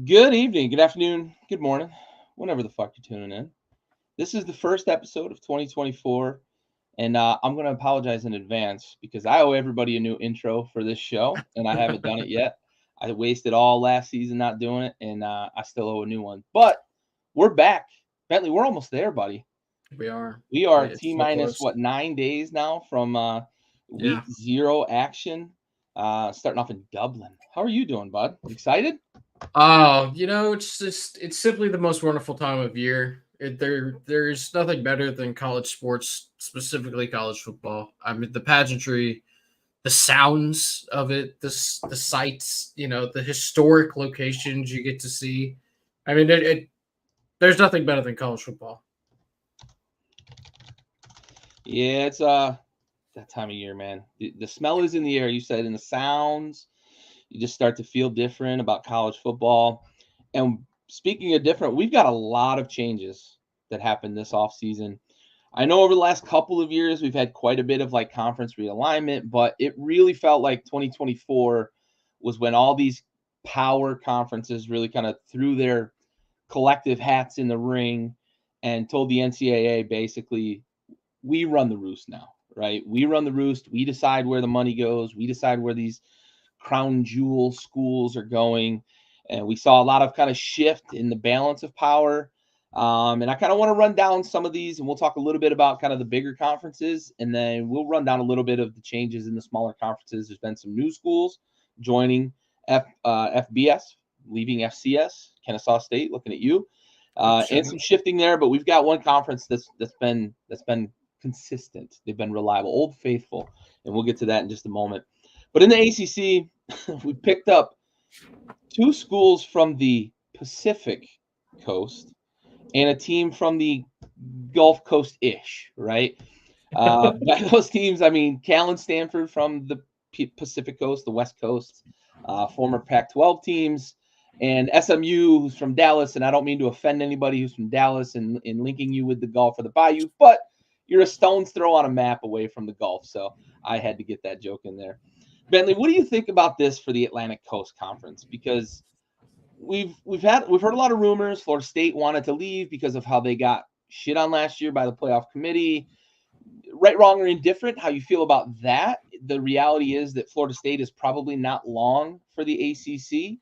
Good evening, good afternoon, good morning, whenever the fuck you're tuning in. This is the first episode of 2024, and I'm going to apologize in advance because I owe everybody a new intro for this show, and I haven't done it yet. I wasted all last season not doing it, and I still owe a new one. But we're back. Bentley, we're almost there, buddy. We are. We are It's T so minus, close. what, 9 days now from week Yeah. zero action, starting off in Dublin. How are you doing, bud? Excited? Oh, it's simply the most wonderful time of year. There's nothing better than college sports, specifically college football. I mean, the pageantry, the sounds of it, the sights, the historic locations you get to see. I mean, there's nothing better than college football. Yeah, it's that time of year, man. The smell is in the air. You said, in the sounds, you just start to feel different about college football. And speaking of different, we've got a lot of changes that happened this offseason. I know over the last couple of years we've had quite a bit of like conference realignment, but it really felt like 2024 was when all these power conferences really kind of threw their collective hats in the ring and told the NCAA basically, we run the roost now, right? We run the roost. We decide where the money goes. We decide where these crown jewel schools are going. And we saw a lot of kind of shift in the balance of power. And I kind of want to run down some of these, and we'll talk a little bit about kind of the bigger conferences, and then we'll run down a little bit of the changes in the smaller conferences. There's been some new schools joining FBS, leaving FCS, Kennesaw State, looking at you, and some shifting there. But we've got one conference that's been consistent. They've been reliable, Old Faithful, and we'll get to that in just a moment. But in the ACC, we picked up two schools from the Pacific Coast and a team from the Gulf Coast-ish, right? By those teams, I mean Cal and Stanford from the Pacific Coast, the West Coast, former Pac-12 teams, and SMU, who's from Dallas. And I don't mean to offend anybody who's from Dallas in linking you with the Gulf or the Bayou, but you're a stone's throw on a map away from the Gulf, so I had to get that joke in there. Bentley, what do you think about this for the Atlantic Coast Conference? Because we've heard a lot of rumors. Florida State wanted to leave because of how they got shit on last year by the playoff committee. Right, wrong, or indifferent, how you feel about that? The reality is that Florida State is probably not long for the ACC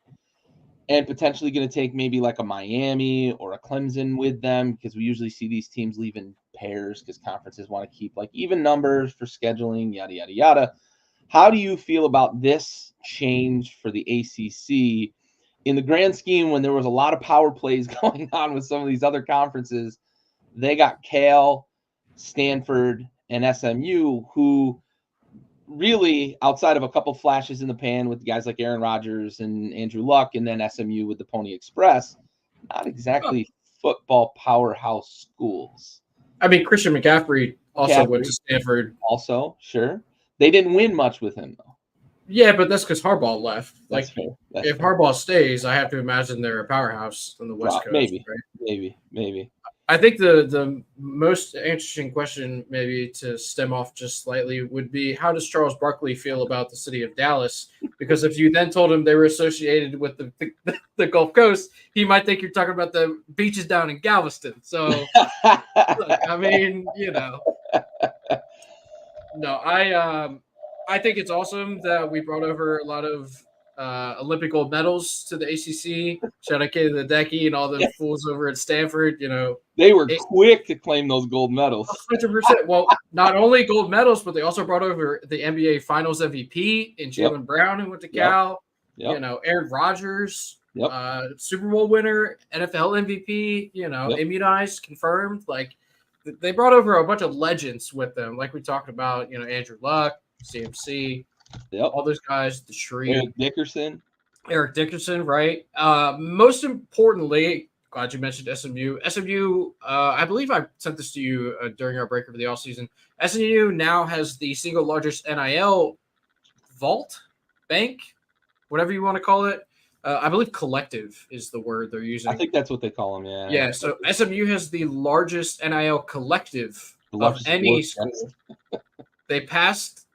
and potentially going to take maybe like a Miami or a Clemson with them, because we usually see these teams leave in pairs because conferences want to keep like even numbers for scheduling, yada, yada, yada. How do you feel about this change for the ACC in the grand scheme when there was a lot of power plays going on with some of these other conferences? They got Cal, Stanford, and SMU, who really, outside of a couple flashes in the pan with guys like Aaron Rodgers and Andrew Luck, and then SMU with the Pony Express, not exactly football powerhouse schools. I mean, Christian McCaffrey also went to Stanford. Also, sure. They didn't win much with him, though. Yeah, but that's because Harbaugh left. That's fair. If Harbaugh stays, I have to imagine they're a powerhouse on the West Coast. Maybe, right? maybe. I think the most interesting question, maybe to stem off just slightly, would be how does Charles Barkley feel about the city of Dallas? Because if you then told him they were associated with the Gulf Coast, he might think you're talking about the beaches down in Galveston. So, look, I mean, no, I think it's awesome that we brought over a lot of Olympic gold medals to the ACC. Shout out Katie Ledecky and all the fools over at Stanford. They were quick to claim those gold medals. 100%. Well, not only gold medals, but they also brought over the NBA Finals MVP in Jaylen Brown, who went to Cal. Aaron Rodgers, Super Bowl winner, NFL MVP. Immunized, confirmed. Like, they brought over a bunch of legends with them, like we talked about. Andrew Luck, CMC. All those guys, the Shree. Eric Dickerson, right? Most importantly, glad you mentioned SMU. SMU, I believe I sent this to you during our break over the offseason. SMU now has the single largest NIL vault, bank, whatever you want to call it. I believe collective is the word they're using. I think that's what they call them, yeah. Yeah, so SMU has the largest NIL collective of any school. They passed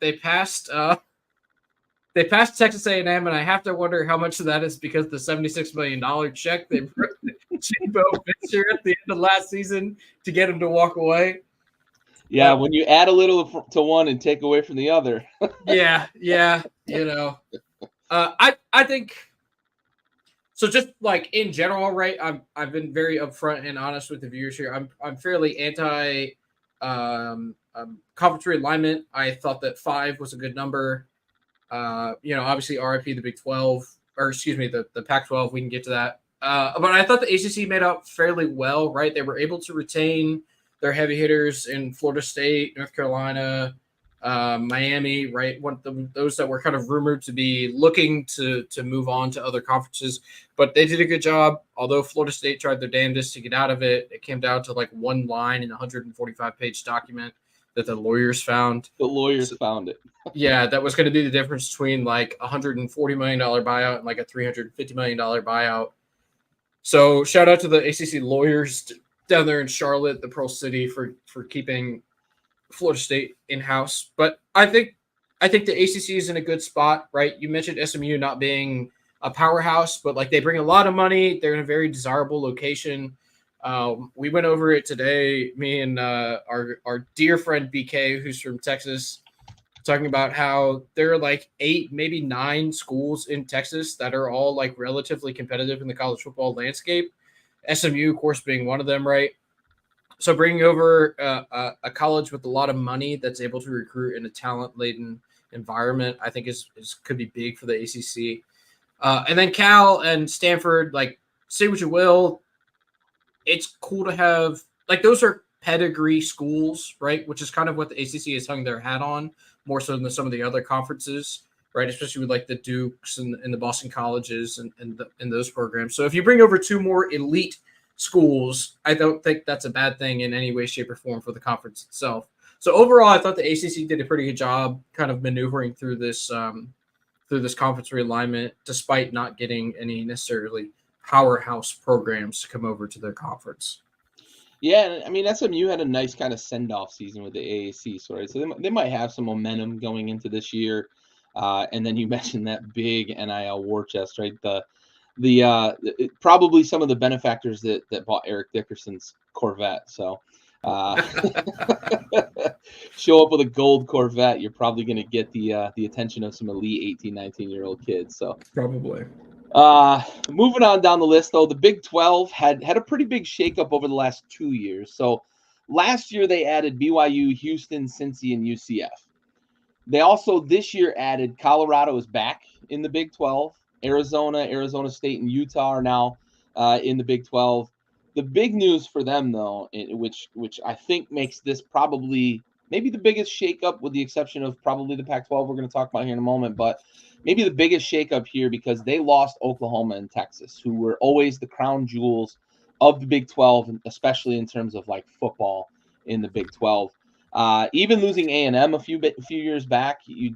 they passed Texas A&M, and I have to wonder how much of that is because the $76 million check they wrote Jimbo Fisher at the end of last season to get him to walk away. Yeah, when you add a little to one and take away from the other. yeah, I think so. Just like in general, right? I've been very upfront and honest with the viewers here. I'm fairly anti conference realignment. I thought that 5 was a good number. Obviously RIP the Big 12, or excuse me, the Pac-12. We can get to that. But I thought the ACC made out fairly well, right? They were able to retain their heavy hitters in Florida State, North Carolina, Miami, right? Those that were kind of rumored to be looking to move on to other conferences, but they did a good job. Although Florida State tried their damnedest to get out of it, it came down to like one line in a 145-page document that the lawyers found. The lawyers found it. Yeah, that was going to be the difference between like $140 million buyout and like a $350 million buyout. So shout out to the ACC lawyers down there in Charlotte, the Pearl City, for keeping Florida State in-house. But I think the ACC is in a good spot, right? You mentioned SMU not being a powerhouse, but like they bring a lot of money. They're in a very desirable location. We went over it today, me and our dear friend BK, who's from Texas, talking about how there are like 8, maybe 9 schools in Texas that are all like relatively competitive in the college football landscape. SMU, of course, being one of them, right? So bringing over a college with a lot of money that's able to recruit in a talent-laden environment, I think is could be big for the ACC. And then Cal and Stanford, like, say what you will, it's cool to have, like, those are pedigree schools, right? Which is kind of what the ACC has hung their hat on, more so than some of the other conferences, right? Especially with like the Dukes and the Boston Colleges and those programs. So if you bring over 2 more elite schools, I don't think that's a bad thing in any way, shape, or form for the conference itself. So overall, I thought the ACC did a pretty good job kind of maneuvering through this conference realignment, despite not getting any necessarily powerhouse programs to come over to their conference. Yeah, I mean, SMU had a nice kind of send-off season with the AAC, so they might have some momentum going into this year. And then you mentioned that big NIL war chest, right? Probably some of the benefactors that bought Eric Dickerson's Corvette. So show up with a gold Corvette, you're probably going to get the attention of some elite 18, 19-year-old kids. So probably. Moving on down the list, though, the Big 12 had a pretty big shakeup over the last 2 years. So last year they added BYU, Houston, Cincy, and UCF. They also this year added Colorado is back in the Big 12. Arizona State, and Utah are now in the Big 12. The big news for them, though, which I think makes this probably maybe the biggest shakeup, with the exception of probably the Pac-12 we're going to talk about here in a moment, but maybe the biggest shakeup here because they lost Oklahoma and Texas, who were always the crown jewels of the Big 12, especially in terms of like football in the Big 12. Even losing A&M a few years back, you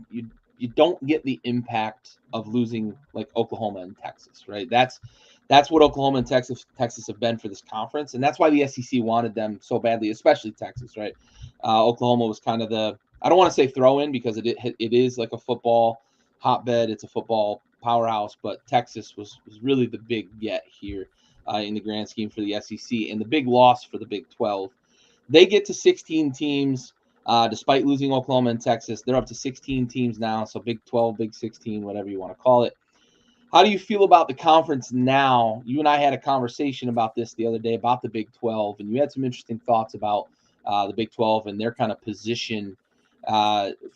don't get the impact of losing like Oklahoma and Texas, right? That's what Oklahoma and Texas have been for this conference, and that's why the SEC wanted them so badly, especially Texas, right? Oklahoma was kind of I don't want to say throw-in because it is like a football hotbed, it's a football powerhouse, but Texas was really the big get here in the grand scheme for the SEC, and the big loss for the Big 12. They get to 16 teams. Despite losing Oklahoma and Texas, they're up to 16 teams now. So Big 12, Big 16, whatever you want to call it. How do you feel about the conference now? You and I had a conversation about this the other day about the Big 12, and you had some interesting thoughts about the Big 12 and their kind of position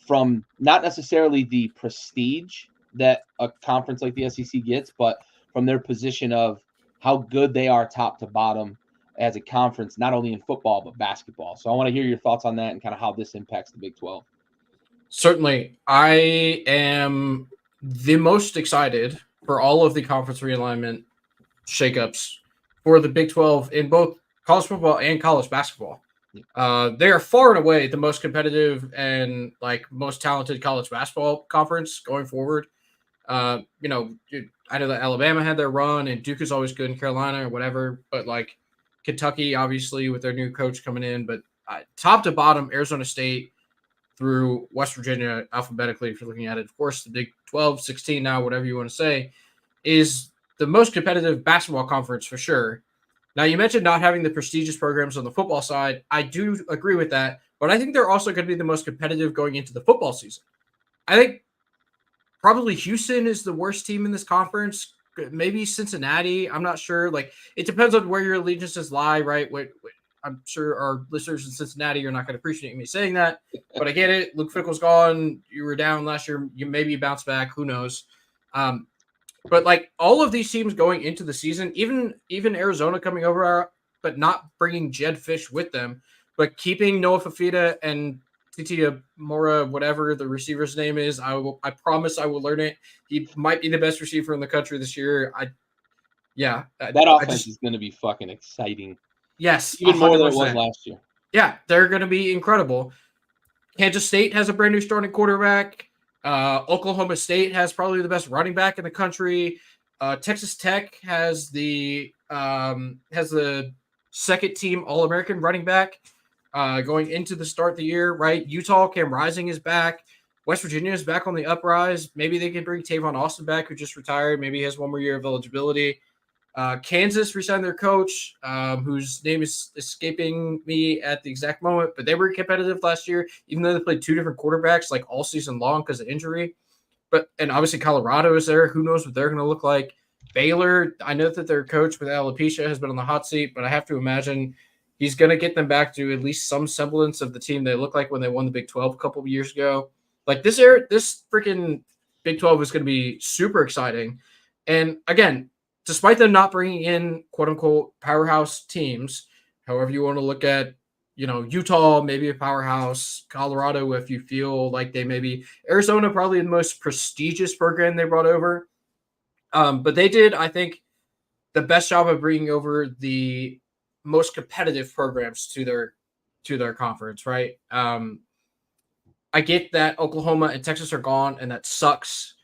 from not necessarily the prestige that a conference like the SEC gets, but from their position of how good they are top to bottom as a conference, not only in football, but basketball. So I want to hear your thoughts on that and kind of how this impacts the Big 12. Certainly. I am the most excited for all of the conference realignment shakeups for the Big 12 in both college football and college basketball. They are far and away the most competitive and like most talented college basketball conference going forward. I know that Alabama had their run and Duke is always good in Carolina or whatever, but like Kentucky, obviously, with their new coach coming in, but top to bottom, Arizona State, through West Virginia alphabetically, if you're looking at it. Of course, the Big 12, 16 now, whatever you want to say, is the most competitive basketball conference for sure. Now, you mentioned not having the prestigious programs on the football side. I do agree with that, but I think they're also going to be the most competitive going into the football season. I think probably Houston is the worst team in this conference. Maybe Cincinnati. I'm not sure. Like, it depends on where your allegiances lie, right? I'm sure our listeners in Cincinnati are not going to appreciate me saying that, but I get it. Luke Fickle's gone. You were down last year. You maybe bounce back. Who knows? But like all of these teams going into the season, even Arizona coming over, but not bringing Jed Fish with them, but keeping Noah Fafita and Titia Mora, whatever the receiver's name is. I promise I will learn it. He might be the best receiver in the country this year. That offense is going to be fucking exciting. Yes, even 100%. More than it was last year. Yeah, they're going to be incredible. Kansas State has a brand new starting quarterback. Oklahoma State has probably the best running back in the country. Texas Tech has the second team All-American running back going into the start of the year, right? Utah, Cam Rising is back. West Virginia is back on the uprise. Maybe they can bring Tavon Austin back, who just retired. Maybe he has one more year of eligibility. Kansas resigned their coach, whose name is escaping me at the exact moment, but they were competitive last year, even though they played two different quarterbacks like all season long because of injury. And obviously Colorado is there. Who knows what they're going to look like? Baylor, I know that their coach with alopecia has been on the hot seat, but I have to imagine he's going to get them back to at least some semblance of the team they looked like when they won the Big 12 a couple of years ago. Like this freaking Big 12 is going to be super exciting. And again, despite them not bringing in quote-unquote powerhouse teams, however you want to look at, Utah, maybe a powerhouse, Colorado, if you feel like they may be, Arizona, probably the most prestigious program they brought over. But they did, I think, the best job of bringing over the most competitive programs to their conference, right? I get that Oklahoma and Texas are gone, and that sucks.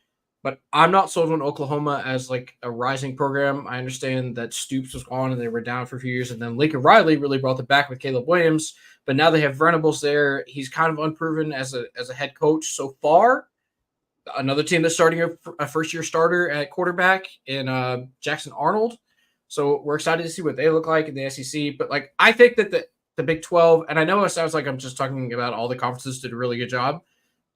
But I'm not sold on Oklahoma as like a rising program. I understand that Stoops was gone and they were down for a few years. And then Lincoln Riley really brought them back with Caleb Williams. But now they have Venables there. He's kind of unproven as a head coach so far. Another team that's starting a first-year starter at quarterback in Jackson Arnold. So we're excited to see what they look like in the SEC. But like I think that the Big 12, and I know it sounds like I'm just talking about all the conferences did a really good job.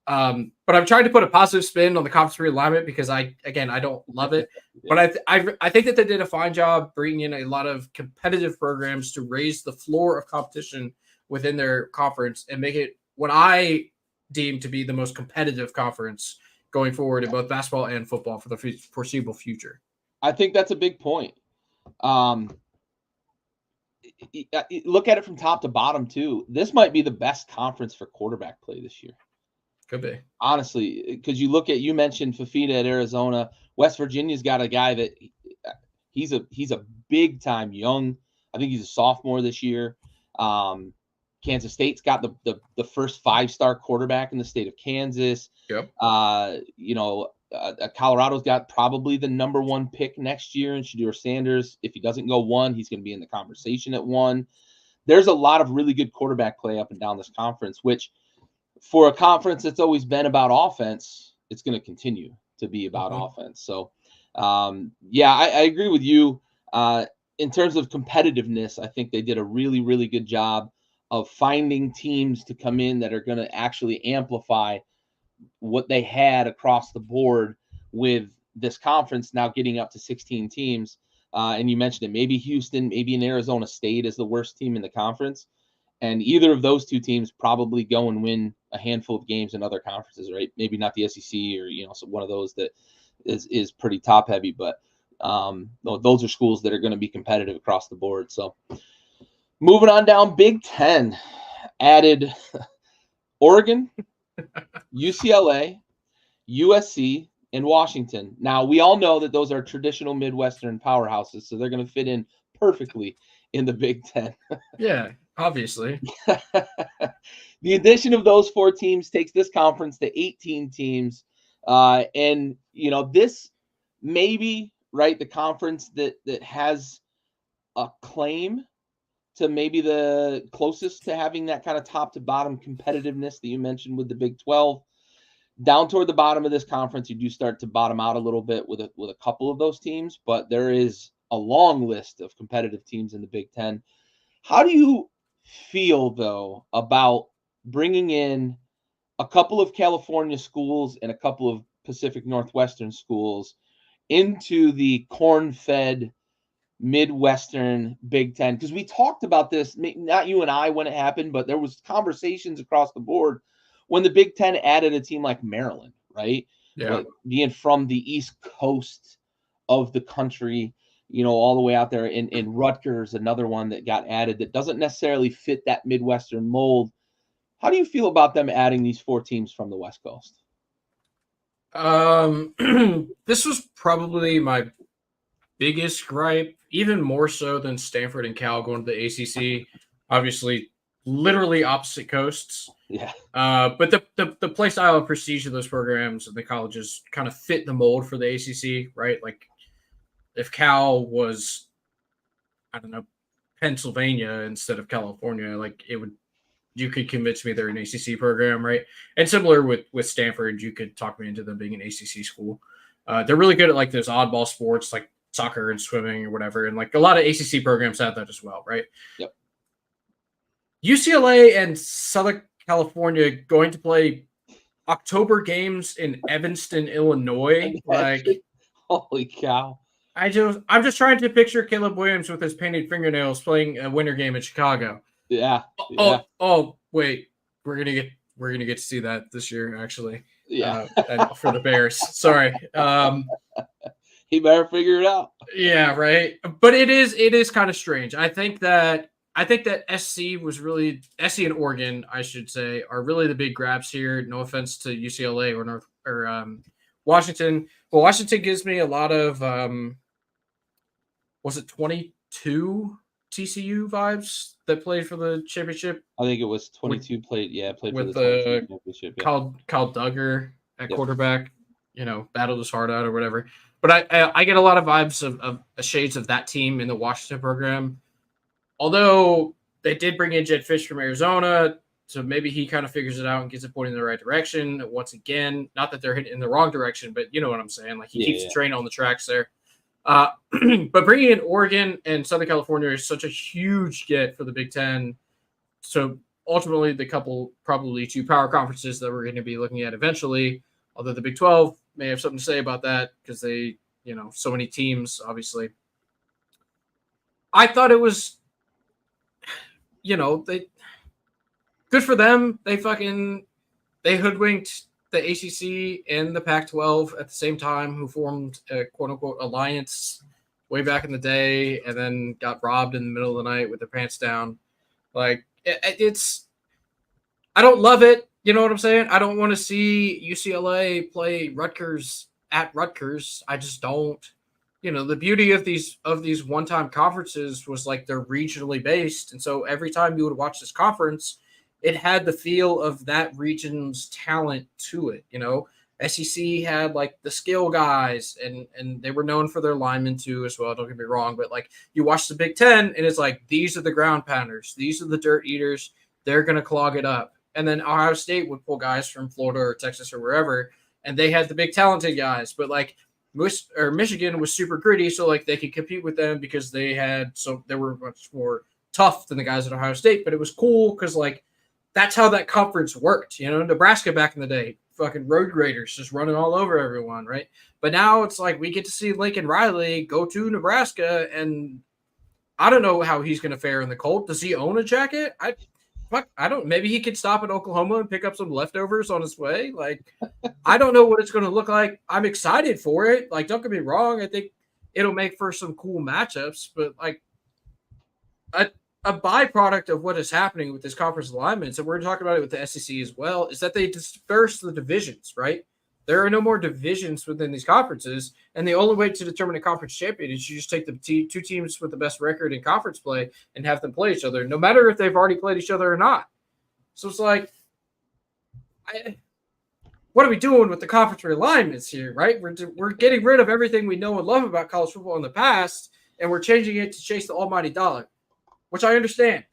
But I'm trying to put a positive spin on the conference realignment because I don't love it, but I think that they did a fine job bringing in a lot of competitive programs to raise the floor of competition within their conference and make it what I deem to be the most competitive conference going forward in both basketball and football for the foreseeable future. I think that's a big point. Look at it from top to bottom too. This might be the best conference for quarterback play this year. Could be. Honestly, because you mentioned Fafita at Arizona. West Virginia's got a guy that he's a big time young. I think he's a sophomore this year. Kansas State's got the first 5-star quarterback in the state of Kansas. Yep. Colorado's got probably the number 1 pick next year in Shedeur Sanders. If he doesn't go 1, he's going to be in the conversation at 1. There's a lot of really good quarterback play up and down this conference, which for a conference that's always been about offense, it's going to continue to be about offense. So, I agree with you. In terms of competitiveness, I think they did a really, really good job of finding teams to come in that are going to actually amplify what they had across the board with this conference now getting up to 16 teams. And you mentioned it, maybe Houston, maybe in Arizona State is the worst team in the conference. And either of those two teams probably go and win a handful of games in other conferences, right? Maybe not the SEC or, so one of those that is pretty top heavy, but those are schools that are going to be competitive across the board. So moving on down, Big Ten added Oregon, UCLA, USC, and Washington. Now, we all know that those are traditional Midwestern powerhouses, so they're going to fit in perfectly in the Big Ten. Yeah, obviously. The addition of those 4 teams takes this conference to 18 teams. And, this may be, right, the conference that has a claim to maybe the closest to having that kind of top to bottom competitiveness that you mentioned with the Big 12. Down toward the bottom of this conference, you do start to bottom out a little bit with a couple of those teams, but there is a long list of competitive teams in the Big 10. How do you feel, though, about bringing in a couple of California schools and a couple of Pacific Northwestern schools into the corn-fed Midwestern Big 10? Because we talked about this, not you and I when it happened, but there was conversations across the board when the Big 10 added a team like Maryland, right? Yeah. Like being from the East Coast of the country, all the way out there in Rutgers, another one that got added that doesn't necessarily fit that Midwestern mold. How do you feel about them adding these 4 teams from the West Coast? This was probably my biggest gripe, even more so than Stanford and Cal going to the ACC. Obviously, literally opposite coasts. Yeah. But the play style and prestige of those programs and the colleges kind of fit the mold for the ACC, right? Like, if Cal was, I don't know, Pennsylvania instead of California, like you could convince me they're an ACC program, right? And similar with Stanford, you could talk me into them being an ACC school. They're really good at like those oddball sports like soccer and swimming or whatever. And like a lot of ACC programs have that as well, right? Yep. UCLA and Southern California going to play October games in Evanston, Illinois. Like, holy cow. I'm just trying to picture Caleb Williams with his painted fingernails playing a winter game in Chicago. Yeah. Oh, wait. We're gonna get to see that this year, actually. Yeah. For the Bears. Sorry. He better figure it out. Yeah, right. But it is kind of strange. I think that SC and Oregon, I should say, are really the big grabs here. No offense to UCLA or Washington. Well, Washington gives me a lot of was it 22 TCU vibes that played for the championship? I think it was 22 played for the championship. Yeah. Kyle Duggar at quarterback, battled his heart out or whatever. But I get a lot of vibes of shades of that team in the Washington program. Although they did bring in Jed Fish from Arizona, so maybe he kind of figures it out and gets it pointing in the right direction. Once again, not that they're hitting in the wrong direction, but you know what I'm saying. Like he keeps the train on the tracks there. But bringing in Oregon and Southern California is such a huge get for the Big Ten. So ultimately, the probably 2 power conferences that we're going to be looking at eventually, although the Big 12 may have something to say about that because they, so many teams, obviously. I thought it was, they good for them. They hoodwinked the ACC and the Pac-12 at the same time, who formed a quote-unquote alliance way back in the day and then got robbed in the middle of the night with their pants down. Like, it's – I don't love it. You know what I'm saying? I don't want to see UCLA play Rutgers at Rutgers. I just don't. The beauty of these one-time conferences was like they're regionally based. And so every time you would watch this conference – it had the feel of that region's talent to it. SEC had like the skill guys and they were known for their linemen too as well. Don't get me wrong. But like you watch the Big Ten and it's like, these are the ground pounders. These are the dirt eaters. They're going to clog it up. And then Ohio State would pull guys from Florida or Texas or wherever. And they had the big talented guys, but like Michigan was super gritty. So like they could compete with them because they were much more tough than the guys at Ohio State, but it was cool. Cause like, that's how that conference worked. Nebraska back in the day, fucking road graders just running all over everyone, right? But now it's like we get to see Lincoln Riley go to Nebraska, and I don't know how he's going to fare in the cold. Does he own a jacket? I don't. Maybe he could stop at Oklahoma and pick up some leftovers on his way. Like, I don't know what it's going to look like. I'm excited for it. Like, don't get me wrong. I think it'll make for some cool matchups, but like, a byproduct of what is happening with this conference alignments, and we're going to talk about it with the SEC as well, is that they disperse the divisions, right? There are no more divisions within these conferences, and the only way to determine a conference champion is you just take the 2 teams with the best record in conference play and have them play each other, no matter if they've already played each other or not. So it's like, what are we doing with the conference realignments here, right? We're getting rid of everything we know and love about college football in the past, and we're changing it to chase the almighty dollar. which I understand.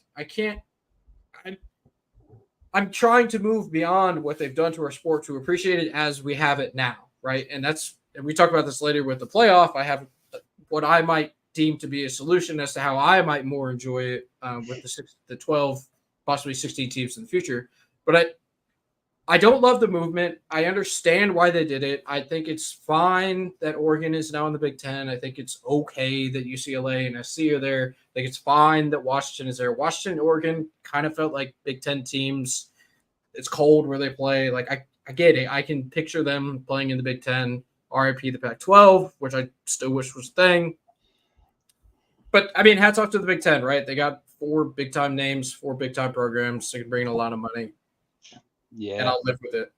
I'm trying to move beyond what they've done to our sport to appreciate it as we have it now, right? And we talk about this later with the playoff. I have what I might deem to be a solution as to how I might more enjoy it with the 12, possibly 16 teams in the future. But I don't love the movement. I understand why they did it. I think it's fine that Oregon is now in the Big Ten. I think it's okay that UCLA and SC are there. I think it's fine that Washington is there. Washington and Oregon kind of felt like Big Ten teams. It's cold where they play. Like, I get it. I can picture them playing in the Big Ten. RIP the Pac-12, which I still wish was a thing. But, I mean, hats off to the Big Ten, right? They got 4 big-time names, 4 big-time programs. They can bring in a lot of money. Yeah. And I'll live with it.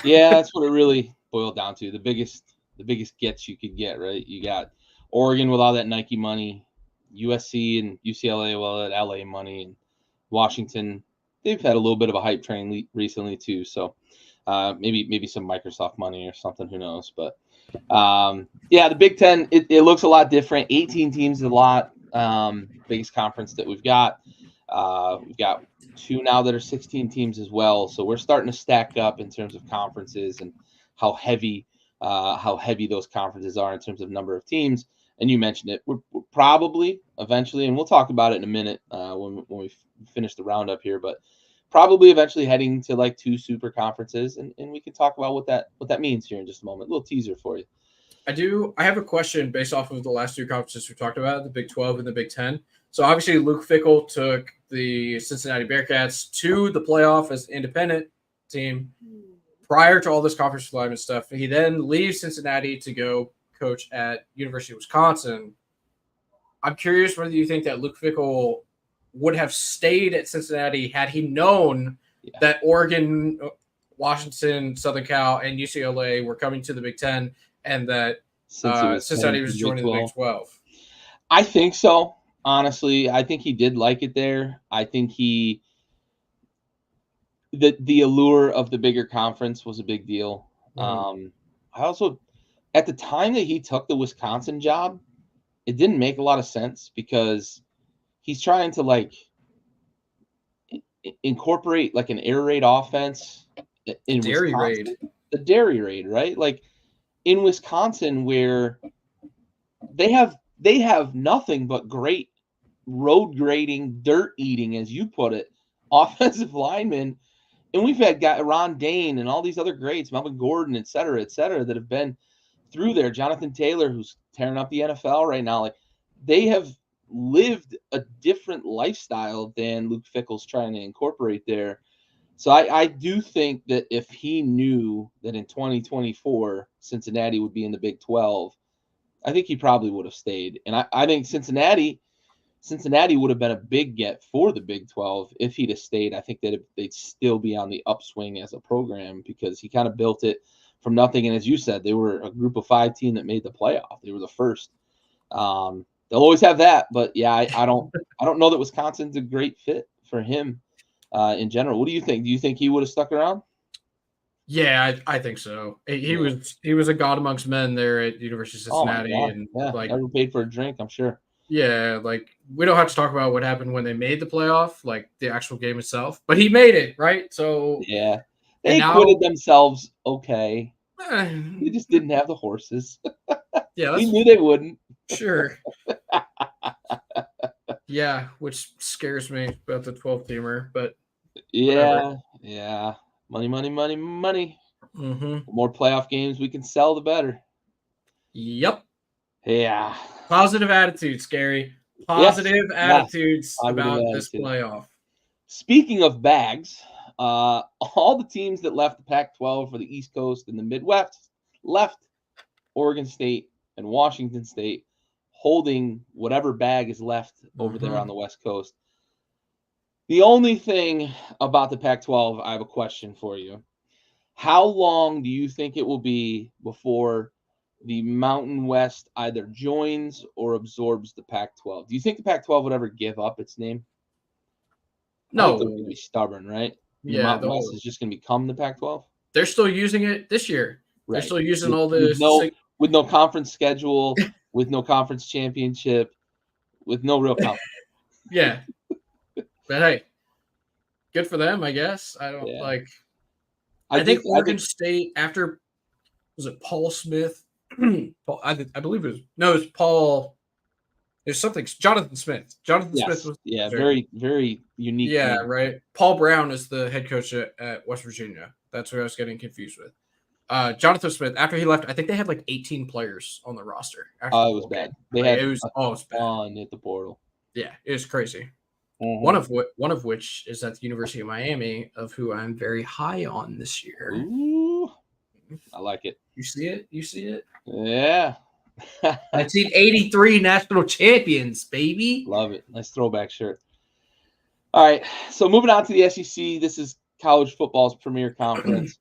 Yeah, that's what it really boiled down to. The biggest gets you could get, right? You got Oregon with all that Nike money, USC and UCLA with all that LA money, and Washington, they've had a little bit of a hype train recently too. So maybe some Microsoft money or something, who knows? But yeah, the Big Ten, it looks a lot different. 18 teams is a lot. Biggest conference that we've got. We've got 2 now that are 16 teams as well. So we're starting to stack up in terms of conferences and how heavy those conferences are in terms of number of teams. And you mentioned it. We're probably eventually, and we'll talk about it in a minute when we finish the roundup here, but probably eventually heading to like 2 super conferences, and we can talk about what that means here in just a moment. A little teaser for you. I have a question based off of the last 2 conferences we talked about, the Big 12 and the Big 10. So obviously Luke Fickell took the Cincinnati Bearcats to the playoff as an independent team prior to all this conference alignment stuff. He then leaves Cincinnati to go coach at University of Wisconsin. I'm curious whether you think that Luke Fickell would have stayed at Cincinnati had he known that Oregon, Washington, Southern Cal, and UCLA were coming to the Big Ten, and that Cincinnati was joining the Big 12. I think so. Honestly, I think he did like it there. I think the allure of the bigger conference was a big deal. I also, at the time that he took the Wisconsin job, it didn't make a lot of sense because he's trying to like incorporate like an air raid offense in dairy Wisconsin. raid. The dairy raid, right? Like in Wisconsin, where they have nothing but great road grading, dirt eating, as you put it, offensive linemen. And we've had Ron Dane and all these other greats, Melvin Gordon, et cetera, that have been through there. Jonathan Taylor, who's tearing up the NFL right now. Like, they have lived a different lifestyle than Luke Fickell's trying to incorporate there. So I do think that if he knew that in 2024 Cincinnati would be in the Big 12, I think he probably would have stayed. And I think Cincinnati would have been a big get for the Big 12 if he'd have stayed. I think that they'd still be on the upswing as a program because he kind of built it from nothing. And as you said, they were a group of 5 team that made the playoff. They were the first. They'll always have that, but yeah, I don't know that Wisconsin's a great fit for him in general. What do you think? Do you think he would have stuck around? Yeah, I think so. He was a god amongst men there at University of Cincinnati, and like never paid for a drink, I'm sure. Yeah, like we don't have to talk about what happened when they made the playoff, like the actual game itself, but he made it, right? So yeah, they acquitted themselves okay. They just didn't have the horses. Yeah, we knew they wouldn't. Sure. Yeah, which scares me about the 12-teamer, but yeah, money. Mm-hmm. The more playoff games we can sell, the better. Yep. Yeah. Positive attitudes, Gary. Positive attitudes about this playoff. Speaking of bags, all the teams that left the Pac-12 for the East Coast and the Midwest left Oregon State and Washington State holding whatever bag is left over there on the West Coast. The only thing about the Pac-12, I have a question for you. How long do you think it will be before the Mountain West either joins or absorbs the Pac-12? Do you think the Pac-12 would ever give up its name? No. I think they're going to be stubborn, right? The Mountain West is just going to become the Pac-12? They're still using it this year. Right. They're still using all this. With no conference schedule, with no conference championship, with no real conference. Yeah. But hey, good for them, I guess. I don't like. I think Oregon State after was it Paul Smith? I believe it was Paul. There's something Jonathan Smith. Jonathan Smith was very very unique. Yeah, name. Right. Paul Brown is the head coach at West Virginia. That's what I was getting confused with. Jonathan Smith, after he left, I think they had like 18 players on the roster. It was bad. They had it was bad at the portal. Yeah, it was crazy. Mm-hmm. One of which is at the University of Miami, of who I'm very high on this year. Ooh, I like it. You see it? You see it? Yeah. 1983 national champions, baby. Love it. Nice throwback shirt. All right, so moving on to the SEC. This is college football's premier conference.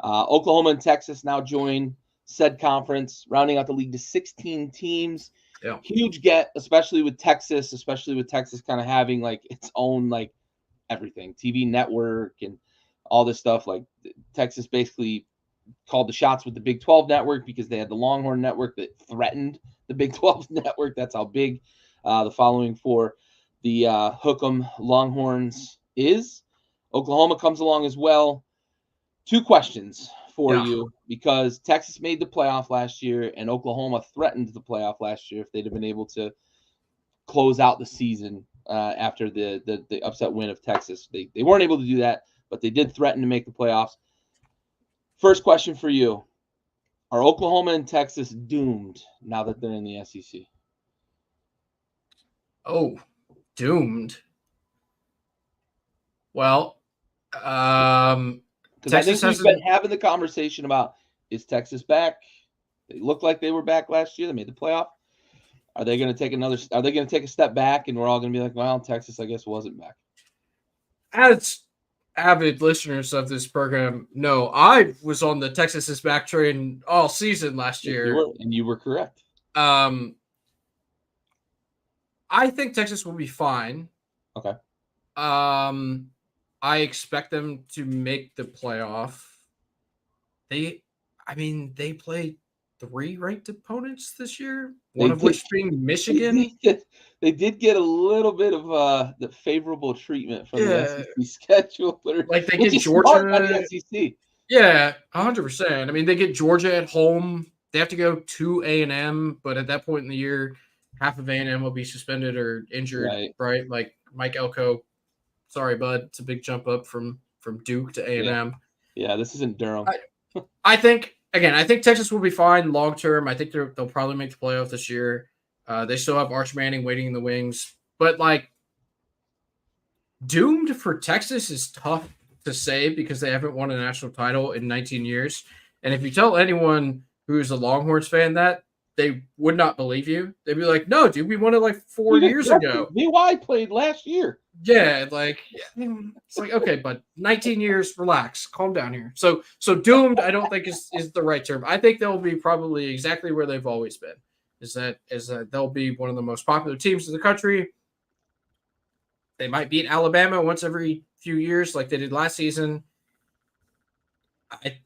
Oklahoma and Texas now join said conference, rounding out the league to 16 teams. Yeah. Huge get, especially with Texas kind of having like its own like everything, TV network and all this stuff. Like Texas basically called the shots with the Big 12 network because they had the Longhorn network that threatened the Big 12 network. That's how big the following for the Hook'em Longhorns is. Oklahoma comes along as well. Two questions for you, because Texas made the playoff last year and Oklahoma threatened the playoff last year if they'd have been able to close out the season after the upset win of Texas. They weren't able to do that, but they did threaten to make the playoffs. First question for you. Are Oklahoma and Texas doomed now that they're in the SEC? Oh, doomed. Well, because I think we've been having the conversation about, is Texas back? They look like they were back last year. They made the playoff. Are they going to take a step back and we're all going to be like, well, Texas, I guess, wasn't back? As avid listeners of this program know, I was on the Texas is back train all season last year. You were correct. I think Texas will be fine. Okay. I expect them to make the playoff. They played 3 ranked opponents this year, one of which being Michigan. They did get a little bit of the favorable treatment from the SEC schedule. Like they get Georgia the SEC. Yeah, 100%. I mean, they get Georgia at home. They have to go to A&M, but at that point in the year, half of A&M will be suspended or injured, right? Like Mike Elko. Sorry, bud. It's a big jump up from Duke to A&M. Yeah, this isn't Durham. I think Texas will be fine long term. I think they'll probably make the playoff this year. They still have Arch Manning waiting in the wings. But, like, doomed for Texas is tough to say because they haven't won a national title in 19 years. And if you tell anyone who's a Longhorns fan that, they would not believe you. They'd be like, no, dude, we won it like 4 years ago. BY played last year. Yeah, like it's like, okay, but 19 years, relax, calm down here. So doomed, I don't think is the right term. I think they'll be probably exactly where they've always been. Is that they'll be one of the most popular teams in the country. They might beat Alabama once every few years, like they did last season.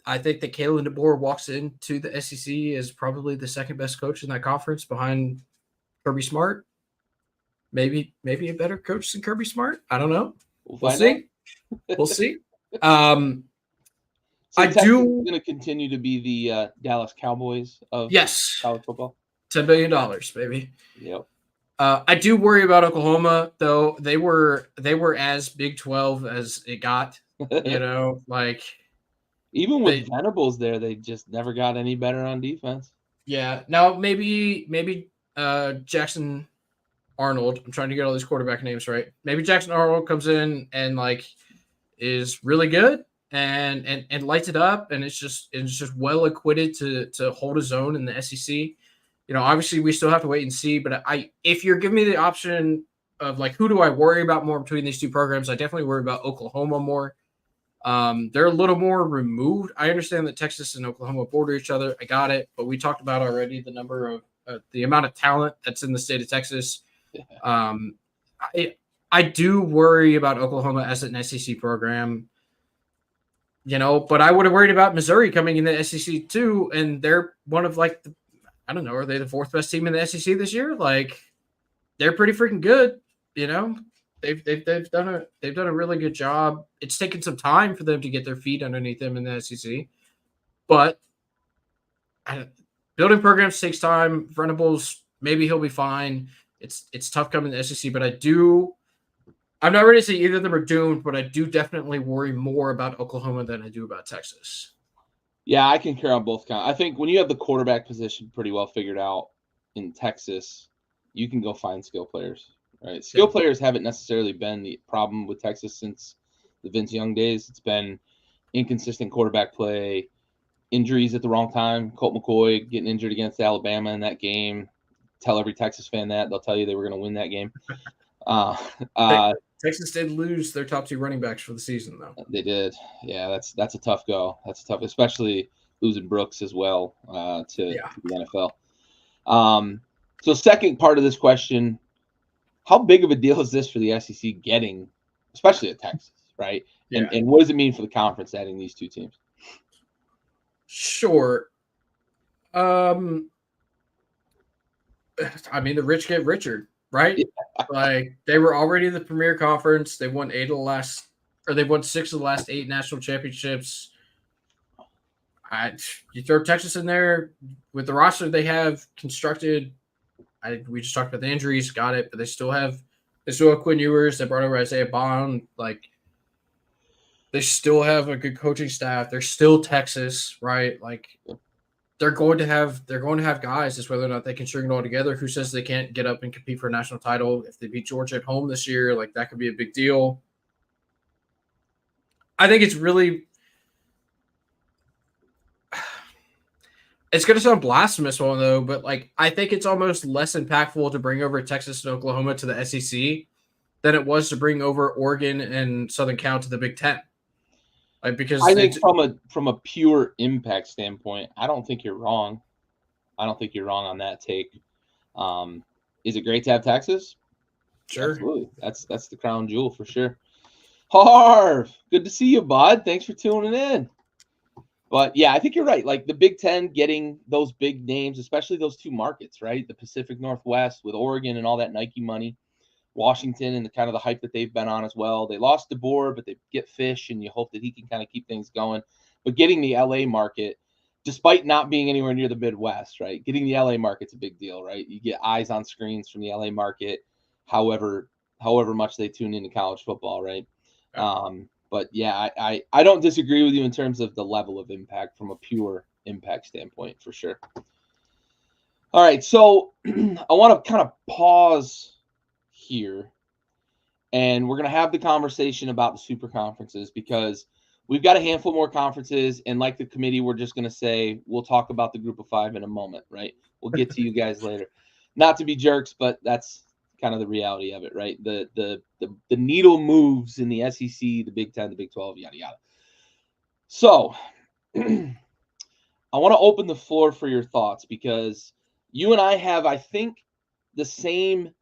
I think that Kalen DeBoer walks into the SEC as probably the second best coach in that conference behind Kirby Smart. Maybe a better coach than Kirby Smart. I don't know. We'll see. We'll see. So I do going to continue to be the Dallas Cowboys of college football. $10 billion, baby. Yep. I do worry about Oklahoma, though. They were as Big 12 as it got. You know, like even with Venables there, they just never got any better on defense. Yeah. Now maybe Jackson Arnold. I'm trying to get all these quarterback names right. Maybe Jackson Arnold comes in and like is really good and lights it up, and it's just well equipped to hold his own in the SEC. You know, obviously we still have to wait and see, but if you're giving me the option of like who do I worry about more between these two programs, I definitely worry about Oklahoma more. They're a little more removed. I understand that Texas and Oklahoma border each other. I got it, but we talked about already the number of the amount of talent that's in the state of Texas. I do worry about Oklahoma as an SEC program, you know, but I would have worried about Missouri coming in the SEC too, and they're one of like I don't know, are they the 4th best team in the SEC this year? Like they're pretty freaking good. you know, they've done a really good job. It's taken some time for them to get their feet underneath them in the SEC, but building programs takes time. Venables, maybe he'll be fine. It's tough coming to the SEC, but I'm not ready to say either of them are doomed, but I do definitely worry more about Oklahoma than I do about Texas. Yeah, I concur on both counts. I think when you have the quarterback position pretty well figured out in Texas, you can go find skill players, right? Skill players haven't necessarily been the problem with Texas since the Vince Young days. It's been inconsistent quarterback play, injuries at the wrong time. Colt McCoy getting injured against Alabama in that game. Tell every Texas fan that. They'll tell you they were going to win that game. Texas did lose their top 2 running backs for the season, though. They did. Yeah, that's a tough go. That's a tough, especially losing Brooks as well to the NFL. So second part of this question, how big of a deal is this for the SEC getting, especially at Texas, right? Yeah. And what does it mean for the conference adding these 2 teams? Sure. I mean, the rich get richer, right? Yeah. Like, they were already in the premier conference. They won 6 of the last 8 national championships. You throw Texas in there with the roster they have constructed. We just talked about the injuries, got it, but they still have Quinn Ewers. They brought over Isaiah Bond. Like, they still have a good coaching staff. They're still Texas, right? Like, they're going to have guys. It's whether or not they can string it all together. Who says they can't get up and compete for a national title? If they beat Georgia at home this year, like, that could be a big deal. I think it's really – it's going to sound blasphemous, though, but, like, I think it's almost less impactful to bring over Texas and Oklahoma to the SEC than it was to bring over Oregon and Southern Cal to the Big Ten. Like, because I think from a pure impact standpoint, I don't think you're wrong. I don't think you're wrong on that take. Is it great to have Texas? Sure. Absolutely. That's the crown jewel for sure. Harv, good to see you, bud. Thanks for tuning in. But yeah, I think you're right. Like, the Big Ten getting those big names, especially those 2 markets, right? The Pacific Northwest with Oregon and all that Nike money. Washington and the kind of the hype that they've been on as well. They lost DeBoer, but they get Fish, and you hope that he can kind of keep things going. But getting the LA market, despite not being anywhere near the Midwest, right? Getting the LA market's a big deal, right? You get eyes on screens from the LA market, however much they tune into college football, right? But yeah, I don't disagree with you in terms of the level of impact from a pure impact standpoint, for sure. All right, so I want to kind of pause here, and we're going to have the conversation about the super conferences, because we've got a handful more conferences, and like the committee, we're just going to say we'll talk about the group of 5 in a moment, right? We'll get to you guys later. Not to be jerks, but that's kind of the reality of it, right? The needle moves in the SEC, the Big Ten, the Big 12, yada yada. So I want to open the floor for your thoughts, because you and I have, I think, the same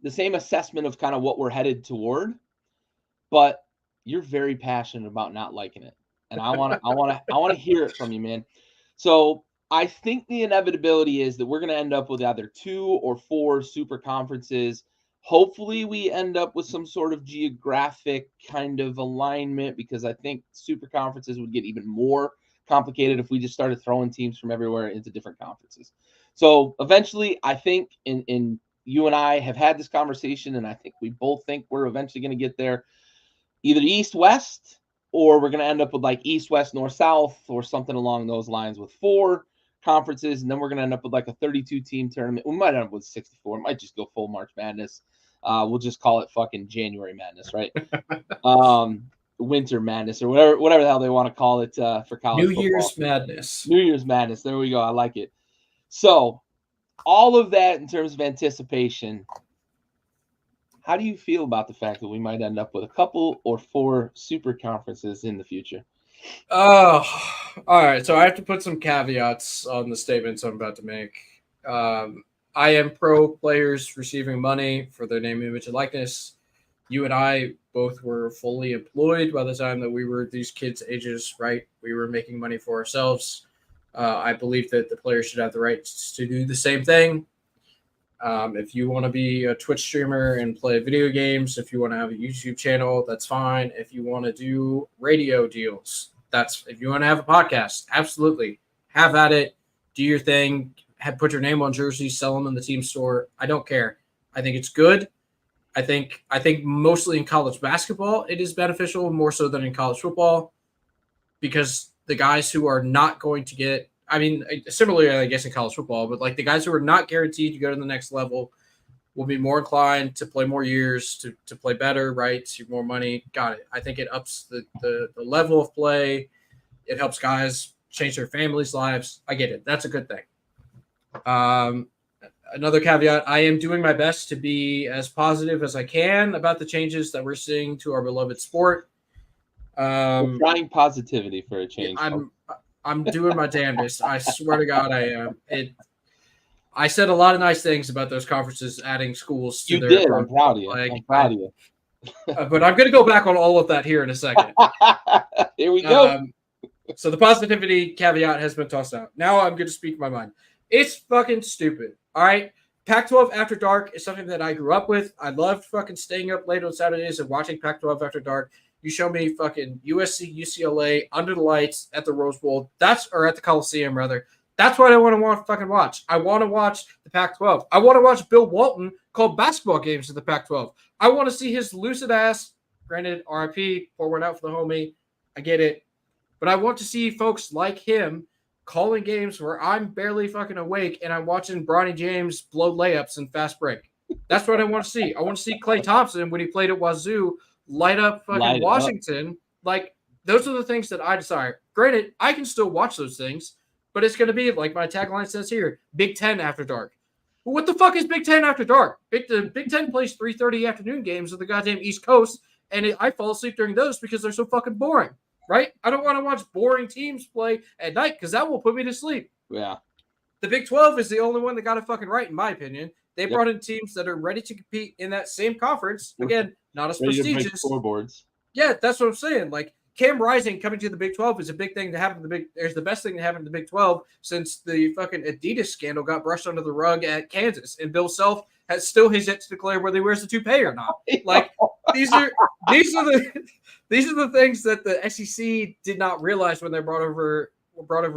assessment of kind of what we're headed toward, but you're very passionate about not liking it, and I want to hear it from you, man. So I think the inevitability is that we're going to end up with either 2 or 4 super conferences. Hopefully we end up with some sort of geographic kind of alignment, because I think super conferences would get even more complicated if we just started throwing teams from everywhere into different conferences. So eventually, I think in you and I have had this conversation, and I think we both think we're eventually going to get there, either East-West, or we're going to end up with like East-West, North-South, or something along those lines with 4 conferences, and then we're going to end up with like a 32-team tournament. We might end up with 64. It might just go full March Madness. We'll just call it fucking January Madness, right? Winter Madness, or whatever the hell they want to call it for college football. New Year's Madness. There we go. I like it. So all of that in terms of anticipation, how do you feel about the fact that we might end up with a couple or 4 super conferences in the future? Oh, all right. So I have to put some caveats on the statements I'm about to make. I am pro players receiving money for their name, image, and likeness. You and I both were fully employed by the time that we were these kids' ages, right? We were making money for ourselves. I believe that the players should have the rights to do the same thing. If you want to be a Twitch streamer and play video games, if you want to have a YouTube channel, that's fine. If you want to do radio deals, if you want to have a podcast, absolutely have at it. Do your thing. Put your name on jerseys, sell them in the team store. I don't care. I think it's good. I think mostly in college basketball it is beneficial more so than in college football, because the guys who are not going to get, I mean, similarly, I guess in college football, but like the guys who are not guaranteed to go to the next level will be more inclined to play more years, to play better, right? To more money. Got it. I think it ups the level of play. It helps guys change their families' lives. I get it. That's a good thing. Another caveat, I am doing my best to be as positive as I can about the changes that we're seeing to our beloved sport. We're trying positivity for a change. I'm doing my damnedest. I swear to God, I am. I said a lot of nice things about those conferences adding schools to their. You did. I'm proud of you. I'm proud of you. But I'm going to go back on all of that here in a second. Here we go. So the positivity caveat has been tossed out. Now I'm going to speak my mind. It's fucking stupid. All right. Pac-12 After Dark is something that I grew up with. I loved fucking staying up late on Saturdays and watching Pac-12 After Dark. You show me fucking USC, UCLA under the lights at the Rose Bowl. Or at the Coliseum, rather. That's what I want to fucking watch. I want to watch the Pac-12. I want to watch Bill Walton call basketball games at the Pac-12. I want to see his lucid ass. Granted, RIP, pour one out for the homie. I get it. But I want to see folks like him calling games where I'm barely fucking awake and I'm watching Bronny James blow layups in fast break. That's what I want to see. I want to see Klay Thompson, when he played at Wazoo, light up fucking Washington. Like, those are the things that I desire. Granted, I can still watch those things, but it's going to be, like my tagline says here, Big Ten After Dark. Well, what the fuck is Big Ten After Dark? The Big Ten plays 3:30 afternoon games on the goddamn East Coast, and I fall asleep during those because they're so fucking boring. Right? I don't want to watch boring teams play at night because that will put me to sleep. Yeah. The Big 12 is the only one that got it fucking right, in my opinion. They brought in teams that are ready to compete in that same conference. Again, not as prestigious. Scoreboards. Yeah, that's what I'm saying. Like, Cam Rising coming to the Big 12 is a big thing to happen in there's the best thing to happen in the Big 12 since the fucking Adidas scandal got brushed under the rug at Kansas. And Bill Self has yet to declare whether he wears the toupee or not. Like, these are the things that the SEC did not realize when they brought over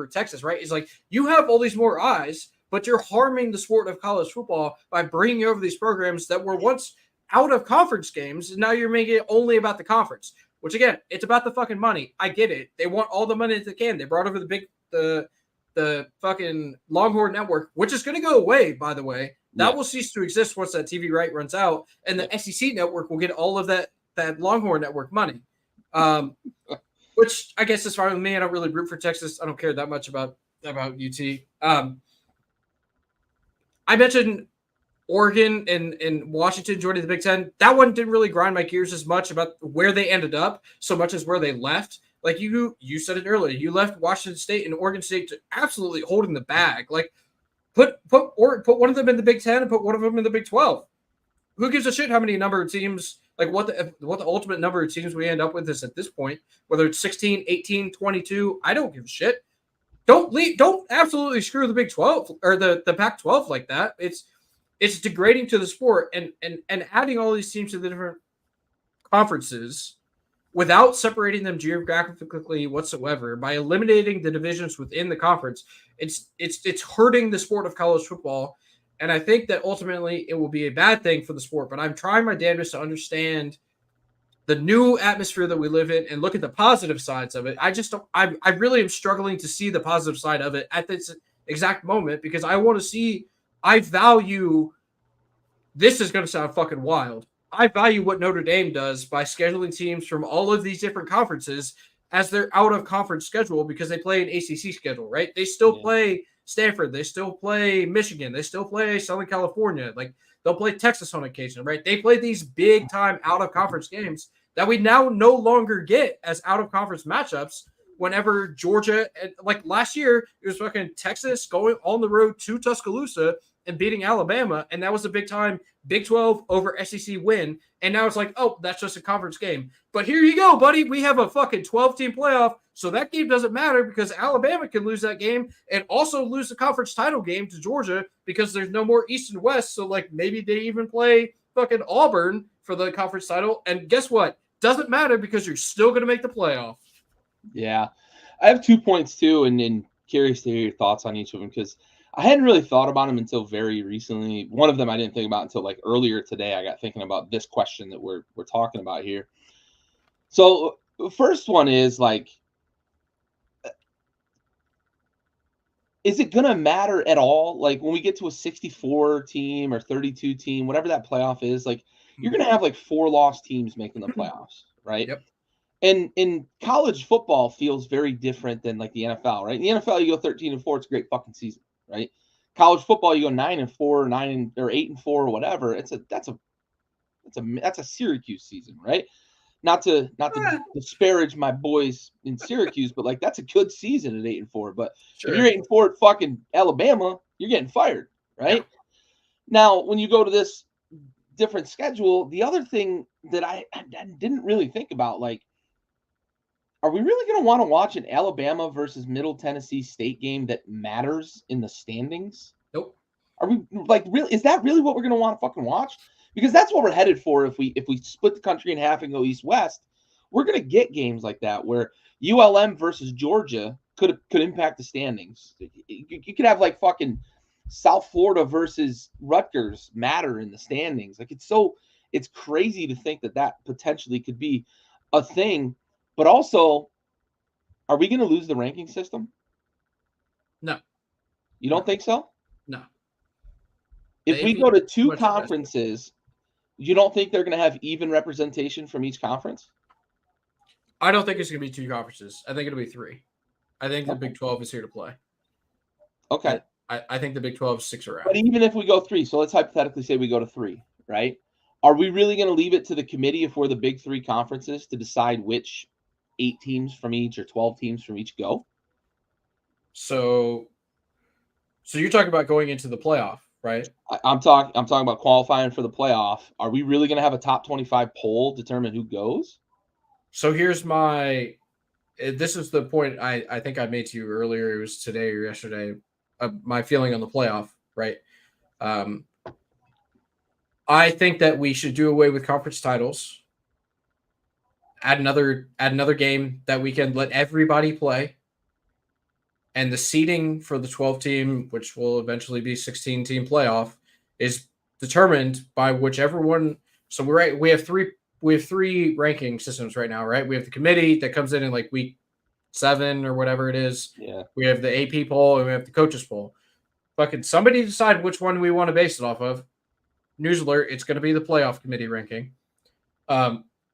Texas, right? It's like, you have all these more eyes, but you're harming the sport of college football by bringing over these programs that were once out of conference games, and now you're making it only about the conference. Which, again, it's about the fucking money. I get it. They want all the money that they can. They brought over the fucking Longhorn Network, which is going to go away, by the way. That will cease to exist once that TV right runs out, and the SEC network will get all of that Longhorn Network money. Which I guess is fine with me. I don't really root for Texas. I don't care that much about UT. I mentioned Oregon and Washington joining the Big Ten. That one didn't really grind my gears as much about where they ended up, so much as where they left. Like you said it earlier, you left Washington State and Oregon State to absolutely holding the bag. Like put one of them in the Big Ten and put one of them in the Big 12. Who gives a shit how many number of teams, like what the ultimate number of teams we end up with is at this point, whether it's 16, 18, 22, I don't give a shit. Don't absolutely screw the Big 12 or the Pac-12 like that. It's degrading to the sport, and adding all these teams to the different conferences without separating them geographically whatsoever, by eliminating the divisions within the conference, it's hurting the sport of college football. And I think that ultimately it will be a bad thing for the sport. But I'm trying my damnedest to understand the new atmosphere that we live in and look at the positive sides of it. I really am struggling to see the positive side of it at this exact moment, because I want to see. I value, this is going to sound fucking wild, I value what Notre Dame does by scheduling teams from all of these different conferences as their out-of-conference schedule, because they play an ACC schedule, right? They still play Stanford. They still play Michigan. They still play Southern California. Like, they'll play Texas on occasion, right? They play these big-time out-of-conference games that we now no longer get as out-of-conference matchups. Whenever Georgia, like last year, it was fucking Texas going on the road to Tuscaloosa and beating Alabama, and that was a big time Big 12 over SEC win. And now it's like, oh, that's just a conference game. But here you go, buddy. We have a fucking 12-team playoff, so that game doesn't matter because Alabama can lose that game and also lose the conference title game to Georgia because there's no more East and West. So, like, maybe they even play fucking Auburn for the conference title. And guess what? Doesn't matter because you're still going to make the playoff. Yeah. I have 2 points, too, and curious to hear your thoughts on each of them because I hadn't really thought about them until very recently. One of them I didn't think about until like earlier today. I got thinking about this question that we're talking about here. So the first one is like, is it going to matter at all? Like when we get to a 64 team or 32 team, whatever that playoff is, like you're going to have like 4 lost teams making the playoffs, right? Yep. And in college football feels very different than like the NFL, right? In the NFL, you go 13-4, it's a great fucking season, right? College football, you go 9-4, or 8-4, or whatever. That's a Syracuse season, right? Not to disparage my boys in Syracuse, but like that's a good season at 8-4. But sure. If you're 8-4 at fucking Alabama, you're getting fired, right? Yeah. Now, when you go to this different schedule, the other thing that I didn't really think about, like, are we really going to want to watch an Alabama versus Middle Tennessee State game that matters in the standings? Nope. Are we like really? Is that really what we're going to want to fucking watch? Because that's what we're headed for. If we split the country in half and go east-west, we're going to get games like that where ULM versus Georgia could impact the standings. You could have like fucking South Florida versus Rutgers matter in the standings. Like it's crazy to think that potentially could be a thing. But also, are we going to lose the ranking system? No. You don't think so? No. If we go to 2 conferences, you don't think they're going to have even representation from each conference? I don't think it's going to be 2 conferences. I think it'll be 3. I think the Big 12 is here to play. Okay. I think the Big 12 sticks around. But even if we go 3, so let's hypothetically say we go to 3, right? Are we really going to leave it to the committee if we're the Big 3 conferences to decide which 8 teams from each or 12 teams from each go? So you're talking about going into the playoff, right? I'm talking about qualifying for the playoff. Are we really going to have a top 25 poll determine who goes? So here's this is the point I think I made to you earlier. It was today or yesterday. My feeling on the playoff, right? I think that we should do away with conference titles. Add another game that we can let everybody play. And the seeding for the 12-team, which will eventually be 16-team playoff, is determined by whichever one. So we have three ranking systems right now, right? We have the committee that comes in like week 7 or whatever it is. Yeah. We have the AP poll and we have the coaches poll. Fucking somebody decide which one we want to base it off of. News alert, it's going to be the playoff committee ranking.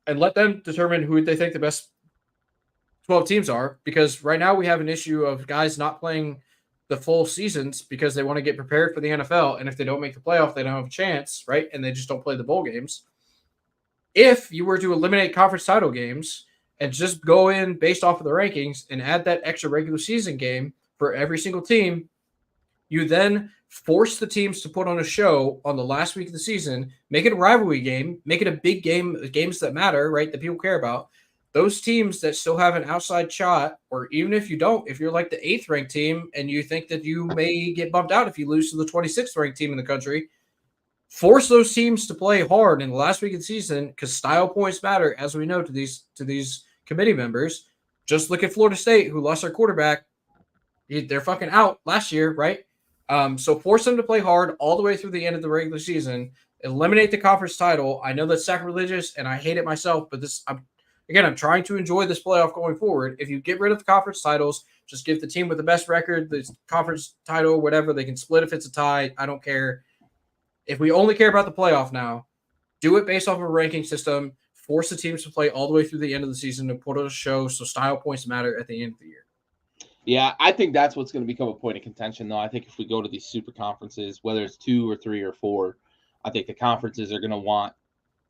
And let them determine who they think the best 12 teams are, because right now we have an issue of guys not playing the full seasons because they want to get prepared for the NFL. And if they don't make the playoff, they don't have a chance, right? And they just don't play the bowl games. If you were to eliminate conference title games and just go in based off of the rankings and add that extra regular season game for every single team, you then force the teams to put on a show on the last week of the season, make it a rivalry game, make it a big game, games that matter, right, that people care about. Those teams that still have an outside shot, or even if you don't, if you're like the 8th ranked team and you think that you may get bumped out if you lose to the 26th ranked team in the country, force those teams to play hard in the last week of the season because style points matter, as we know, to these committee members. Just look at Florida State, who lost their quarterback. They're fucking out last year, right? So force them to play hard all the way through the end of the regular season. Eliminate the conference title. I know that's sacrilegious, and I hate it myself, but I'm trying to enjoy this playoff going forward. If you get rid of the conference titles, just give the team with the best record the conference title, whatever. They can split if it's a tie. I don't care. If we only care about the playoff now, do it based off of a ranking system. Force the teams to play all the way through the end of the season and put on a show so style points matter at the end of the year. Yeah, I think that's what's going to become a point of contention, though. I think if we go to these super conferences, whether it's 2 or 3 or 4, I think the conferences are going to want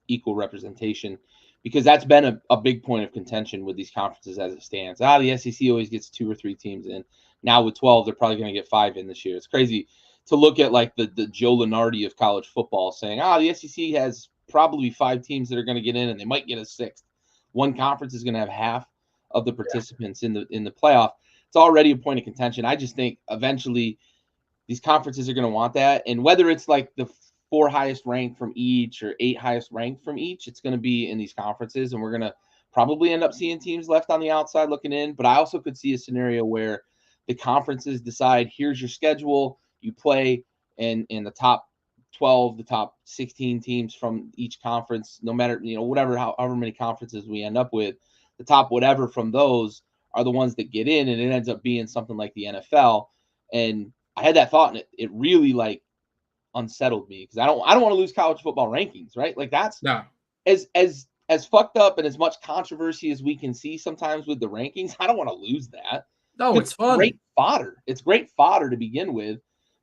equal representation because that's been a big point of contention with these conferences as it stands. The SEC always gets 2 or 3 teams in. Now with 12, they're probably going to get 5 in this year. It's crazy to look at like the Joe Lunardi of college football saying, the SEC has probably 5 teams that are going to get in and they might get a 6th. One conference is going to have half of the participants in the playoff. It's already a point of contention. I just think eventually these conferences are going to want that. And whether it's like the 4 highest ranked from each or 8 highest ranked from each, it's going to be in these conferences. And we're going to probably end up seeing teams left on the outside looking in. But I also could see a scenario where the conferences decide, here's your schedule, you play, and in the top 12, the top 16 teams from each conference, no matter, whatever, however many conferences we end up with, the top whatever from those are the ones that get in, and it ends up being something like the NFL. And I had that thought, and it really like unsettled me because I don't want to lose college football rankings, right? Like that's as fucked up and as much controversy as we can see sometimes with the rankings. I don't want to lose that. No, it's fun. Great fodder. It's great fodder to begin with,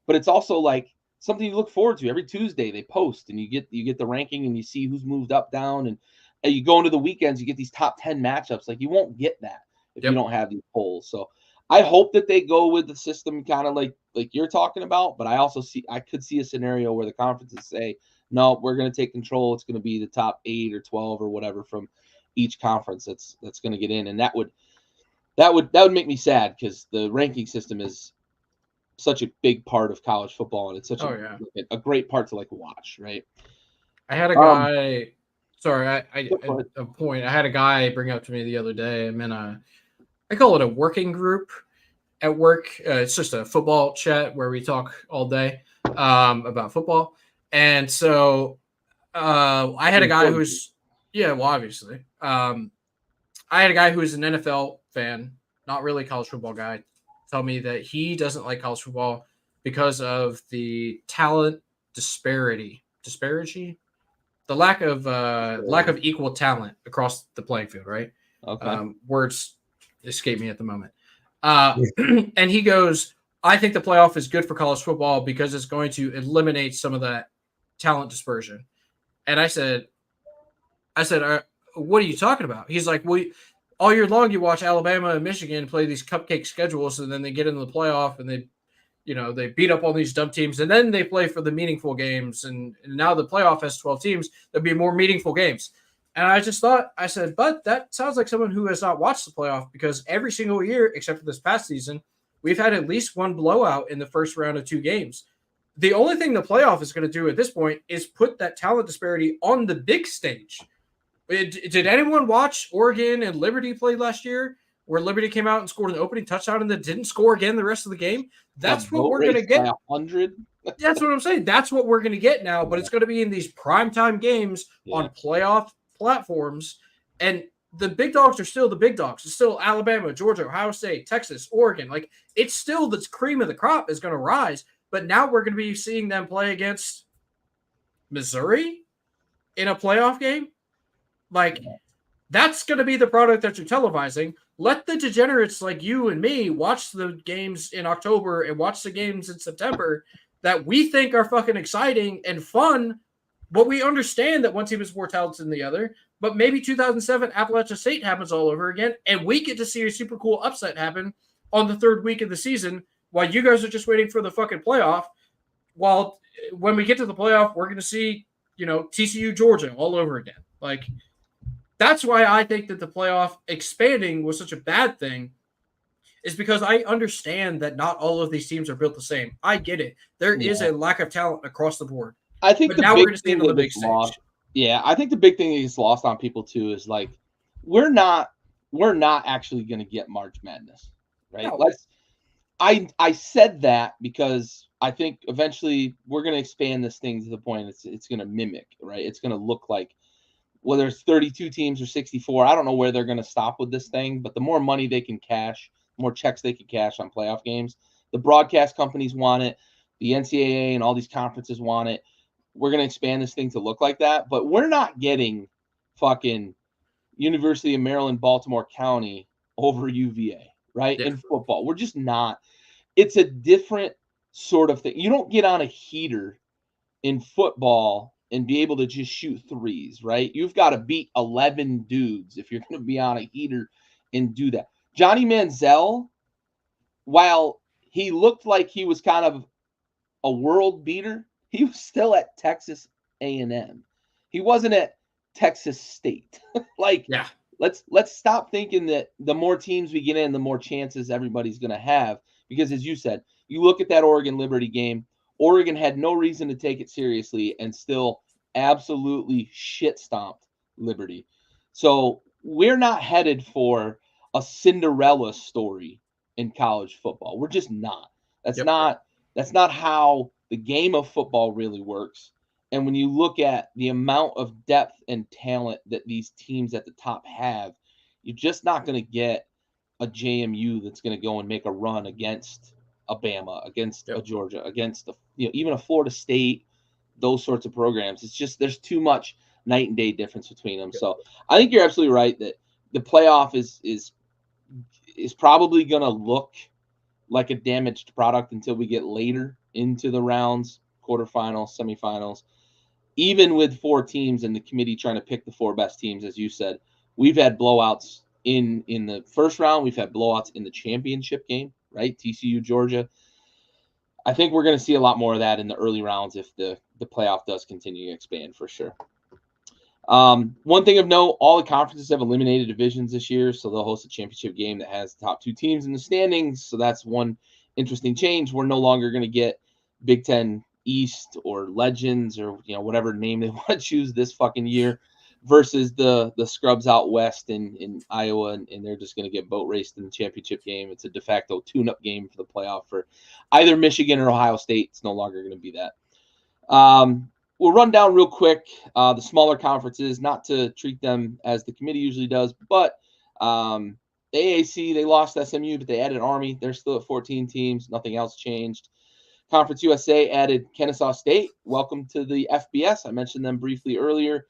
but it's also like something you look forward to. Every Tuesday they post, and you get the ranking, and you see who's moved up, down, and you go into the weekends, you get these top 10 matchups. Like you won't get that if you don't have these polls. So I hope that they go with the system kind of like you're talking about, but I could see a scenario where the conferences say, no, we're going to take control. It's going to be the top 8 or 12 or whatever from each conference that's going to get in, and that would make me sad because the ranking system is such a big part of college football, and it's such a great part to like watch, right? I had a guy. Sorry, I a point. I had a guy bring up to me the other day. I'm in I call it a working group at work. It's just a football chat where we talk all day about football. And so I had a guy who's obviously. I had a guy who is an NFL fan, not really a college football guy, tell me that he doesn't like college football because of the talent disparity, the lack of equal talent across the playing field, right? Okay. Words escape me at the moment. And he goes, I think the playoff is good for college football because it's going to eliminate some of that talent dispersion. And I said, what are you talking about? He's like, well, all year long you watch Alabama and Michigan play these cupcake schedules, and then they get into the playoff and they beat up all these dumb teams, and then they play for the meaningful games. And now the playoff has 12 teams. There'll be more meaningful games. And I said, but that sounds like someone who has not watched the playoff, because every single year, except for this past season, we've had at least one blowout in the first round of 2 games. The only thing the playoff is going to do at this point is put that talent disparity on the big stage. Did anyone watch Oregon and Liberty play last year, where Liberty came out and scored an opening touchdown and then didn't score again the rest of the game? That's what we're going to get. 100. That's what I'm saying. That's what we're going to get now, but it's going to be in these primetime games on playoff platforms. And the big dogs are still the big dogs. It's still Alabama, Georgia, Ohio State, Texas, Oregon. Like, it's still the cream of the crop is going to rise. But now we're going to be seeing them play against Missouri in a playoff game. Like, that's going to be the product that you're televising. Let the degenerates like you and me watch the games in October and watch the games in September that we think are fucking exciting and fun, but we understand that one team is more talented than the other. But maybe 2007 Appalachian State happens all over again, and we get to see a super cool upset happen on the 3rd week of the season while you guys are just waiting for the fucking playoff. While when we get to the playoff, we're going to see, TCU Georgia all over again. Like, that's why I think that the playoff expanding was such a bad thing, is because I understand that not all of these teams are built the same. I get it. There is a lack of talent across the board. I think but now we're going to see it on the big stage. Lost. Yeah, I think the big thing that gets lost on people too is like we're not actually going to get March Madness, right? No. I said that because I think eventually we're going to expand this thing to the point it's going to mimic, right? It's going to look like, whether it's 32 teams or 64, I don't know where they're going to stop with this thing, but the more money they can cash, the more checks they can cash on playoff games. The broadcast companies want it. The NCAA and all these conferences want it. We're going to expand this thing to look like that, but we're not getting fucking University of Maryland, Baltimore County over UVA, right? In football. We're just not. It's a different sort of thing. You don't get on a heater in football and be able to just shoot threes, right? You've got to beat 11 dudes if you're going to be on a heater and do that. Johnny Manziel, while he looked like he was kind of a world beater, he was still at Texas A&M. He wasn't at Texas State. Yeah. Let's stop thinking that the more teams we get in, the more chances everybody's going to have. Because as you said, you look at that Oregon Liberty game, Oregon had no reason to take it seriously and still absolutely shit stomped Liberty. So we're not headed for a Cinderella story in college football. We're just not. That's not how the game of football really works. And when you look at the amount of depth and talent that these teams at the top have, you're just not going to get a JMU that's going to go and make a run against a Bama, against a Georgia, against even a Florida State, those sorts of programs. It's just there's too much night and day difference between them. So I think you're absolutely right that the playoff is probably going to look like a damaged product until we get later into the rounds, quarterfinals, semifinals. Even with 4 teams and the committee trying to pick the 4 best teams, as you said, we've had blowouts in the first round. We've had blowouts in the championship game, right? TCU, Georgia. I think we're going to see a lot more of that in the early rounds if the playoff does continue to expand for sure. One thing of note, all the conferences have eliminated divisions this year, so they'll host a championship game that has the top 2 teams in the standings. So that's one interesting change. We're no longer going to get Big Ten East or Legends or whatever name they want to choose this fucking year versus the scrubs out west in Iowa, and they're just going to get boat raced in the championship game. It's a de facto tune-up game for the playoff for either Michigan or Ohio State. It's no longer going to be that. We'll run down real quick the smaller conferences, not to treat them as the committee usually does, but the AAC, they lost SMU, but they added Army. They're still at 14 teams. Nothing else changed. Conference USA added Kennesaw State. Welcome to the FBS. I mentioned them briefly earlier.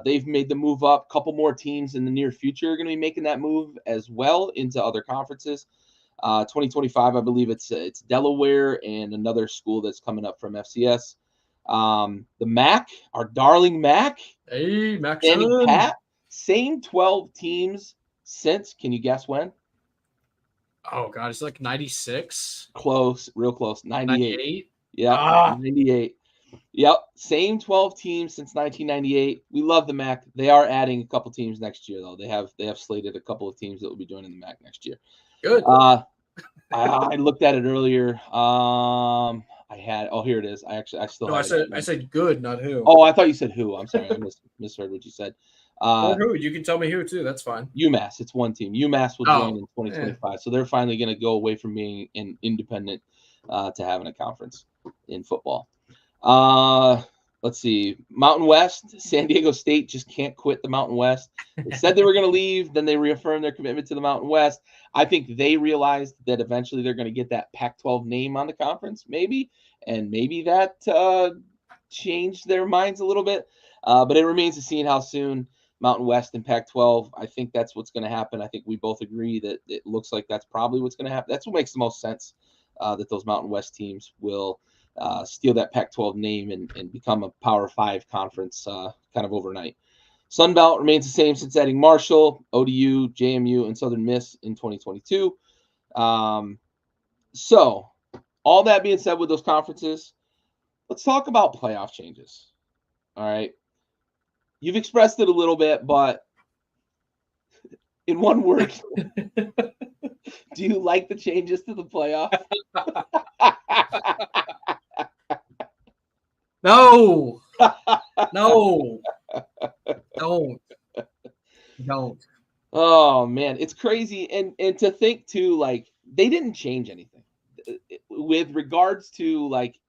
They've made the move up. A couple more teams in the near future are going to be making that move as well into other conferences. 2025, I believe it's Delaware and another school that's coming up from FCS. The MAC, our darling MAC. Hey, MAC. Standing pat. Same 12 teams since. Can you guess when? Oh, God. It's like 96. Close. Real close. 98. Yeah. 98. Yep. Same 12 teams since 1998. We love the MAC. They are adding a couple teams next year, though. They have slated a couple of teams that will be joining the MAC next year. Good. I looked at it earlier. Here it is. I still. No, I said good, not who. Oh, I thought you said who. I'm sorry, I misheard what you said. Or who? You can tell me who too. That's fine. UMass. It's one team. UMass will join in 2025, so they're finally going to go away from being an independent to having a conference in football. Let's see. Mountain West. San Diego State just can't quit the Mountain West. They said they were going to leave, then they reaffirmed their commitment to the Mountain West. I think they realized that eventually they're going to get that Pac-12 name on the conference, maybe, and maybe that changed their minds a little bit. But it remains to see how soon Mountain West and Pac-12. I think that's what's going to happen. I think we both agree that it looks like that's probably what's going to happen. That's what makes the most sense, that those Mountain West teams will steal that Pac-12 name and become a Power 5 conference kind of overnight. Sun Belt remains the same since adding Marshall, ODU, JMU, and Southern Miss in 2022. So all that being said with those conferences, let's talk about playoff changes. All right. You've expressed it a little bit, but in one word, do you like the changes to the playoff? No. Don't. Oh man, it's crazy. And to think too, like, they didn't change anything with regards to like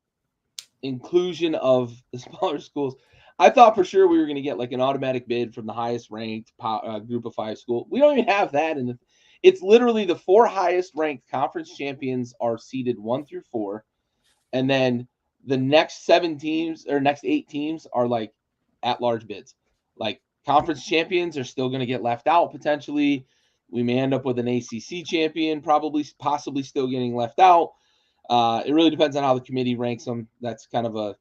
inclusion of the smaller schools. I thought for sure we were going to get like an automatic bid from the highest ranked group of 5 school. We don't even have that. And it's literally the 4 highest ranked conference champions are seeded 1 through 4. And then the next 7 teams or next 8 teams are like at-large bids. Like conference champions are still going to get left out potentially. We may end up with an ACC champion, possibly still getting left out. It really depends on how the committee ranks them. That's kind of a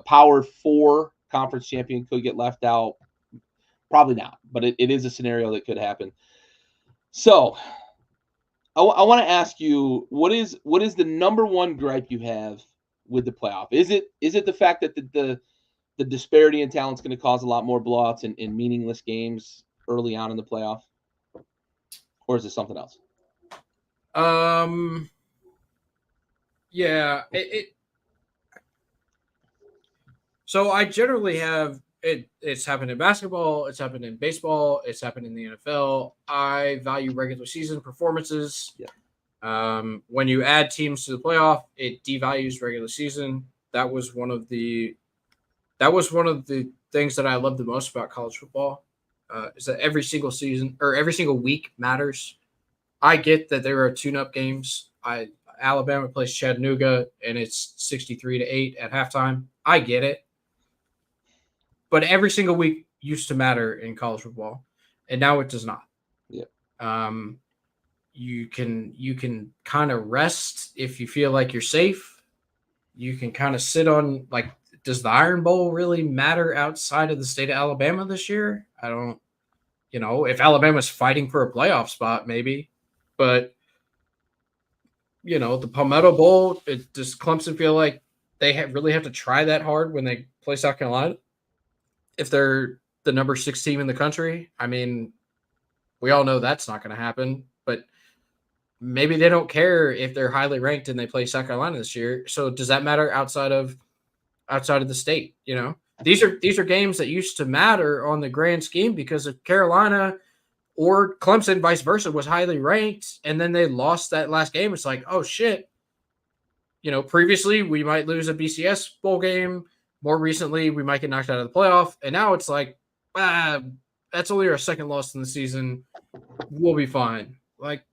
Power 4 conference champion could get left out. Probably not, but it is a scenario that could happen. So I want to ask you, what is the number one gripe you have with the playoff? Is it the fact that the disparity in talent is going to cause a lot more blowouts and meaningless games early on in the playoff, or is it something else? Yeah, so I generally have it. It's happened in basketball. It's happened in baseball. It's happened in the NFL. I value regular season performances. Yeah. When you add teams to the playoff, it devalues regular season. That was one of the things that I love the most about college football. Is that every single season or every single week matters. I get that there are tune-up games. Alabama plays Chattanooga and it's 63-8 at halftime. I get it. But every single week used to matter in college football, and now it does not. Yeah. You can kind of rest if you feel like you're safe. You can kind of sit on, like, does the Iron Bowl really matter outside of the state of Alabama this year? I don't, if Alabama's fighting for a playoff spot, maybe, but the Palmetto Bowl, does Clemson feel like they really have to try that hard when they play South Carolina? If they're the number 6 team in the country, I mean, we all know that's not going to happen, but maybe they don't care if they're highly ranked and they play South Carolina this year. So does that matter outside of the state? These are games that used to matter on the grand scheme because of Carolina or Clemson, vice versa, was highly ranked, and then they lost that last game. It's like, oh shit. Previously we might lose a BCS bowl game. More recently, we might get knocked out of the playoff. And now it's like, that's only our second loss in the season. We'll be fine. Like,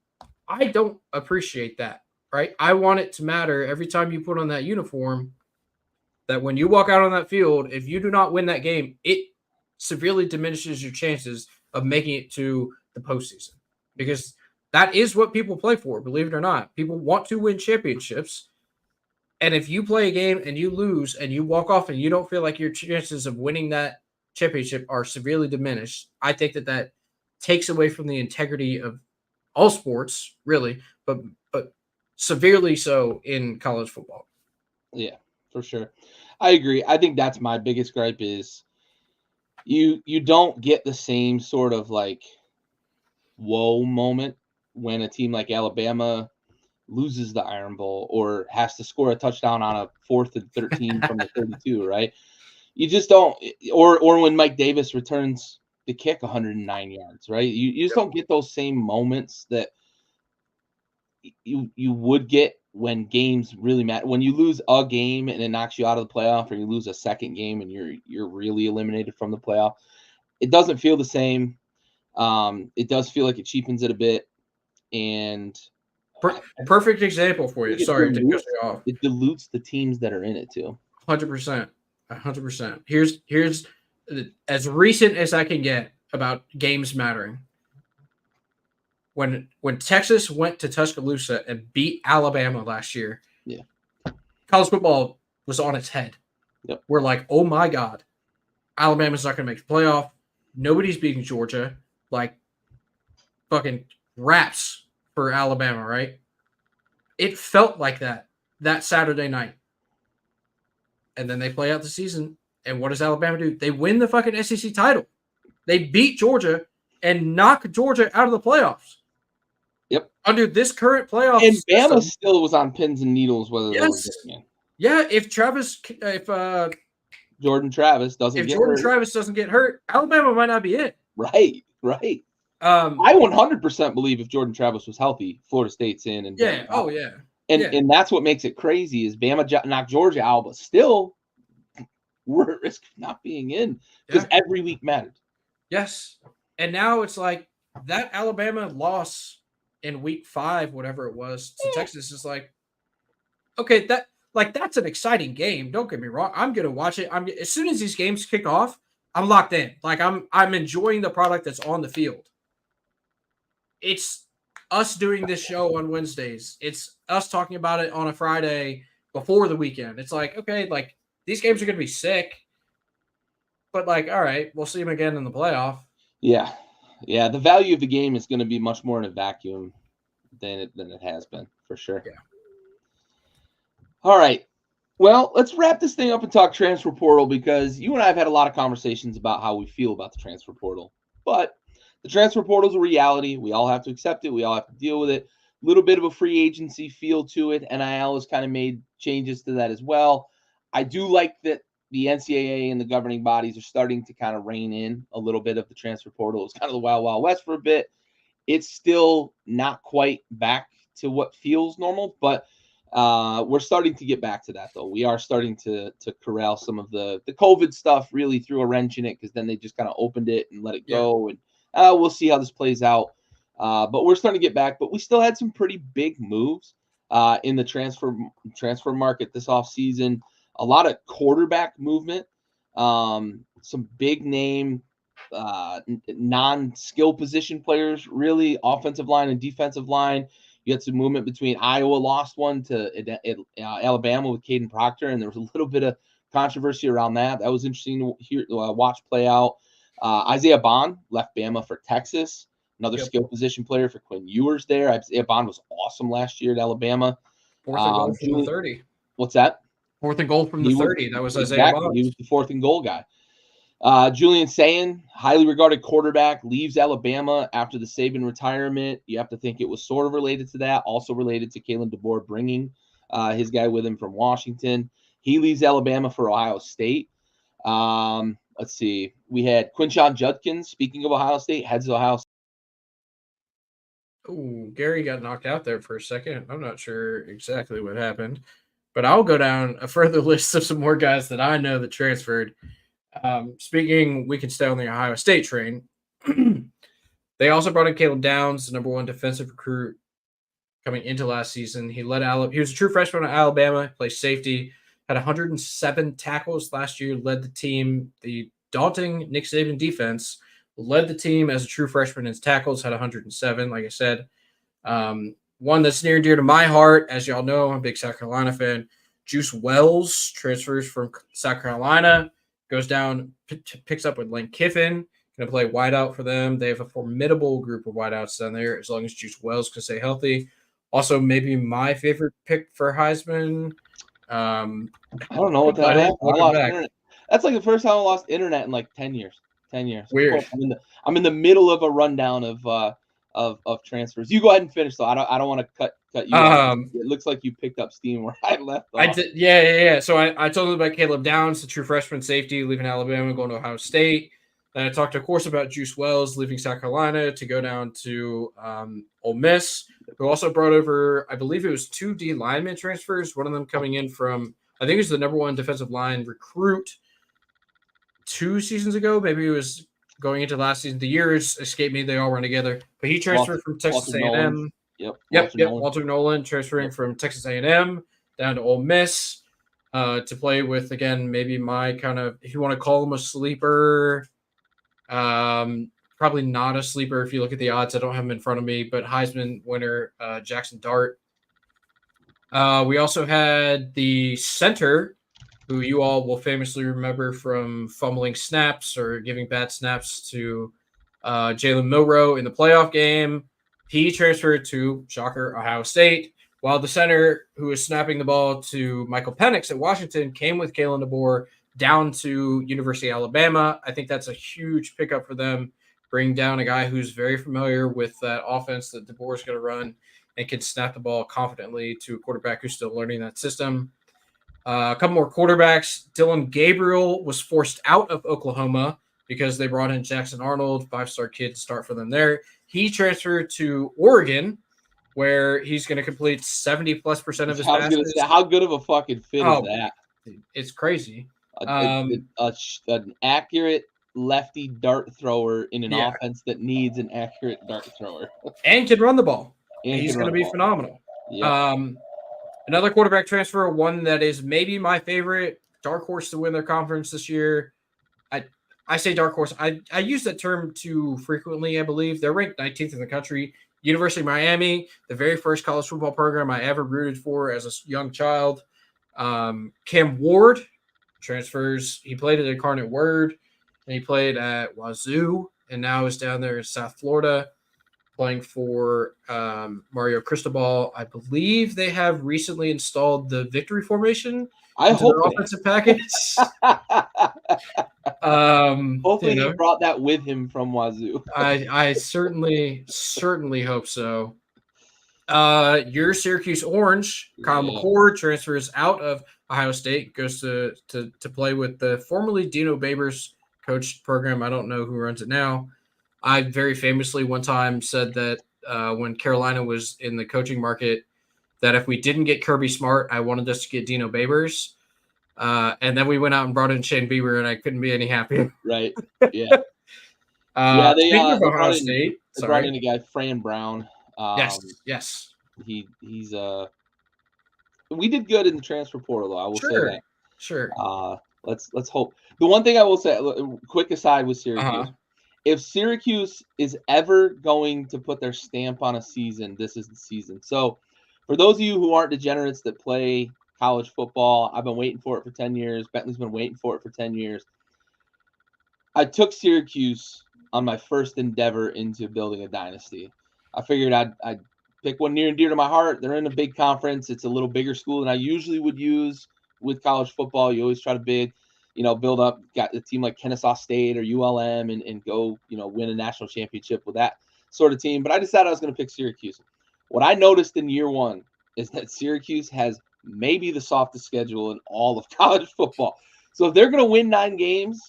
I don't appreciate that, right? I want it to matter every time you put on that uniform, that when you walk out on that field, if you do not win that game, it severely diminishes your chances of making it to the postseason. Because that is what people play for, believe it or not. People want to win championships. And if you play a game and you lose and you walk off and you don't feel like your chances of winning that championship are severely diminished, I think that takes away from the integrity of all sports, really, but severely so in college football. Yeah, for sure. I agree. I think that's my biggest gripe is you don't get the same sort of like whoa moment when a team like Alabama loses the Iron Bowl or has to score a touchdown on a 4th and 13 from the 32, right? You just don't, or when Mike Davis returns the kick 109 yards, right? You just don't get those same moments that you would get when games really matter. When you lose a game and it knocks you out of the playoff, or you lose a second game and you're really eliminated from the playoff, it doesn't feel the same. It does feel like it cheapens it a bit, and perfect example for you. Sorry to cut you off. It dilutes the teams that are in it too. 100%. 100%. Here's as recent as I can get about games mattering. When Texas went to Tuscaloosa and beat Alabama last year, yeah, college football was on its head. Yep. We're like, oh my God, Alabama's not going to make the playoff. Nobody's beating Georgia. Like, fucking raps for Alabama, right? It felt like that Saturday night. And then they play out the season. And what does Alabama do? They win the fucking SEC title. They beat Georgia and knock Georgia out of the playoffs. Yep. Under this current playoff and Bama still was on pins and needles whether they were getting in. Yeah, if Jordan Travis doesn't get hurt, Alabama might not be it. Right. I 100% believe if Jordan Travis was healthy, Florida State's in. And yeah. Oh yeah. And that's what makes it crazy is Bama knocked Georgia out, but still we're at risk of not being in because every week mattered. Yes. And now it's like that Alabama loss in week 5, whatever it was, to Texas is like, okay, that's an exciting game. Don't get me wrong. I'm going to watch it. As soon as these games kick off, I'm locked in. Like I'm enjoying the product that's on the field. It's us doing this show on Wednesdays. It's us talking about it on a Friday before the weekend. It's like, okay, like these games are going to be sick, but like, all right, we'll see them again in the playoff. Yeah. The value of the game is going to be much more in a vacuum than it has been, for sure. Yeah. All right. Well, let's wrap this thing up and talk transfer portal, because you and I have had a lot of conversations about how we feel about the transfer portal. But the transfer portal is a reality. We all have to accept it. We all have to deal with it. A little bit of a free agency feel to it. NIL has kind of made changes to that as well. I do like that the NCAA and the governing bodies are starting to kind of rein in a little bit of the transfer portal. It was kind of the wild, wild west for a bit. It's still not quite back to what feels normal, but we're starting to get back to that, though. We are starting to corral some of the COVID stuff. Really threw a wrench in it, because then they just kind of opened it and let it go. And we'll see how this plays out. But we're starting to get back. But we still had some pretty big moves in the transfer market this offseason. A lot of quarterback movement. Some big name non-skill position players, really, offensive line and defensive line. You had some movement between Iowa, lost one to Alabama with Caden Proctor, and there was a little bit of controversy around that. That was interesting to hear, watch play out. Isaiah Bond left Bama for Texas, another skill position player for Quinn Ewers there. Isaiah Bond was awesome last year at Alabama. Fourth and goal from the 30. What's that? Fourth and goal from the 30. That was Isaiah exactly. Bond. He was the fourth and goal guy. Julian Sayin, highly regarded quarterback, leaves Alabama after the Saban retirement. You have to think it was sort of related to that, also related to Kalen DeBoer bringing his guy with him from Washington. He leaves Alabama for Ohio State. Let's see. We had Quinshon Judkins, speaking of Ohio State, heads to Ohio State. Oh, Gary got knocked out there for a second. I'm not sure exactly what happened, but I'll go down a further list of some more guys that I know that transferred. Speaking, we can stay on the Ohio State train. They also brought in Caleb Downs, the number one defensive recruit coming into last season. He was a true freshman at Alabama, played safety, had 107 tackles last year, led the team, the daunting Nick Saban defense, led the team as a true freshman in tackles, had 107, like I said. One that's near and dear to my heart, as y'all know, I'm a big South Carolina fan. Juice Wells transfers from South Carolina, goes down, picks up with Lane Kiffin, going to play wideout for them. They have a formidable group of wideouts down there, as long as Juice Wells can stay healthy. Also, maybe my favorite pick for Heisman. I don't know what that happened. I lost internet. That's like the first time I lost internet in like 10 years. 10 years. Weird. I'm in the middle of a rundown of transfers. You go ahead and finish, though. I don't want to cut you off. It looks like you picked up steam where I left off. I did. Yeah. So I told them about Caleb Downs, the true freshman safety, leaving Alabama, going to Ohio State. Then I talked, of course, about Juice Wells leaving South Carolina to go down to Ole Miss, who also brought over, I believe it was 2 D lineman transfers, one of them coming in from, I think it was the number one defensive line recruit 2 seasons ago. Maybe it was going into last season. The years escape me. They all run together. But he transferred from Texas A&M. Walter Nolan transferring from Texas A&M down to Ole Miss to play with, again, maybe my kind of, if you want to call him a sleeper, probably not a sleeper if you look at the odds. I don't have him in front of me, but Heisman winner Jackson Dart. We also had the center, who you all will famously remember from fumbling snaps or giving bad snaps to Jalen Milroe in the playoff game. He transferred to, shocker, Ohio State, while the center who was snapping the ball to Michael Penix at Washington came with Kalen DeBoer down to University of Alabama. I think that's a huge pickup for them, bringing down a guy who's very familiar with that offense that DeBoer is going to run and can snap the ball confidently to a quarterback who's still learning that system. A couple more quarterbacks. Dylan Gabriel was forced out of Oklahoma because they brought in Jackson Arnold, 5-star kid, to start for them there. He transferred to Oregon, where he's going to complete 70+% of his passes. How good of a fucking fit is that? It's crazy. An accurate lefty dart thrower in an offense that needs an accurate dart thrower. And can run the ball. He's going to be phenomenal. Yep. Another quarterback transfer, one that is maybe my favorite, dark horse to win their conference this year. I say dark horse. I use that term too frequently, I believe. They're ranked 19th in the country. University of Miami, the very first college football program I ever rooted for as a young child. Cam Ward transfers. He played at Incarnate Word, and he played at Wazoo, and now is down there in South Florida playing for Mario Cristobal. I believe they have recently installed the victory formation. I hope their offensive package. Hopefully he brought that with him from Wazoo. I certainly hope so. Your Syracuse Orange, Kyle McCord, transfers out of Ohio State, goes to play with the formerly Dino Babers coached program. I don't know who runs it now. I very famously one time said that when Carolina was in the coaching market, that if we didn't get Kirby Smart, I wanted us to get Dino Babers. And then we went out and brought in Shane Bieber, and I couldn't be any happier. Right. Yeah. They Ohio State. They brought in a guy, Fran Brown. Yes. He's we did good in the transfer portal, though. I will say that. Sure. Let's hope. The one thing I will say, quick aside with Syracuse, if Syracuse is ever going to put their stamp on a season, this is the season. So, for those of you who aren't degenerates that play college football, I've been waiting for it for 10 years. Bentley's been waiting for it for 10 years. I took Syracuse on my first endeavor into building a dynasty. I figured I'd pick one near and dear to my heart. They're in a big conference. It's a little bigger school than I usually would use with college football. You always try to build up, got a team like Kennesaw State or ULM and go, win a national championship with that sort of team. But I decided I was going to pick Syracuse. What I noticed in year one is that Syracuse has maybe the softest schedule in all of college football. So if they're going to win 9 games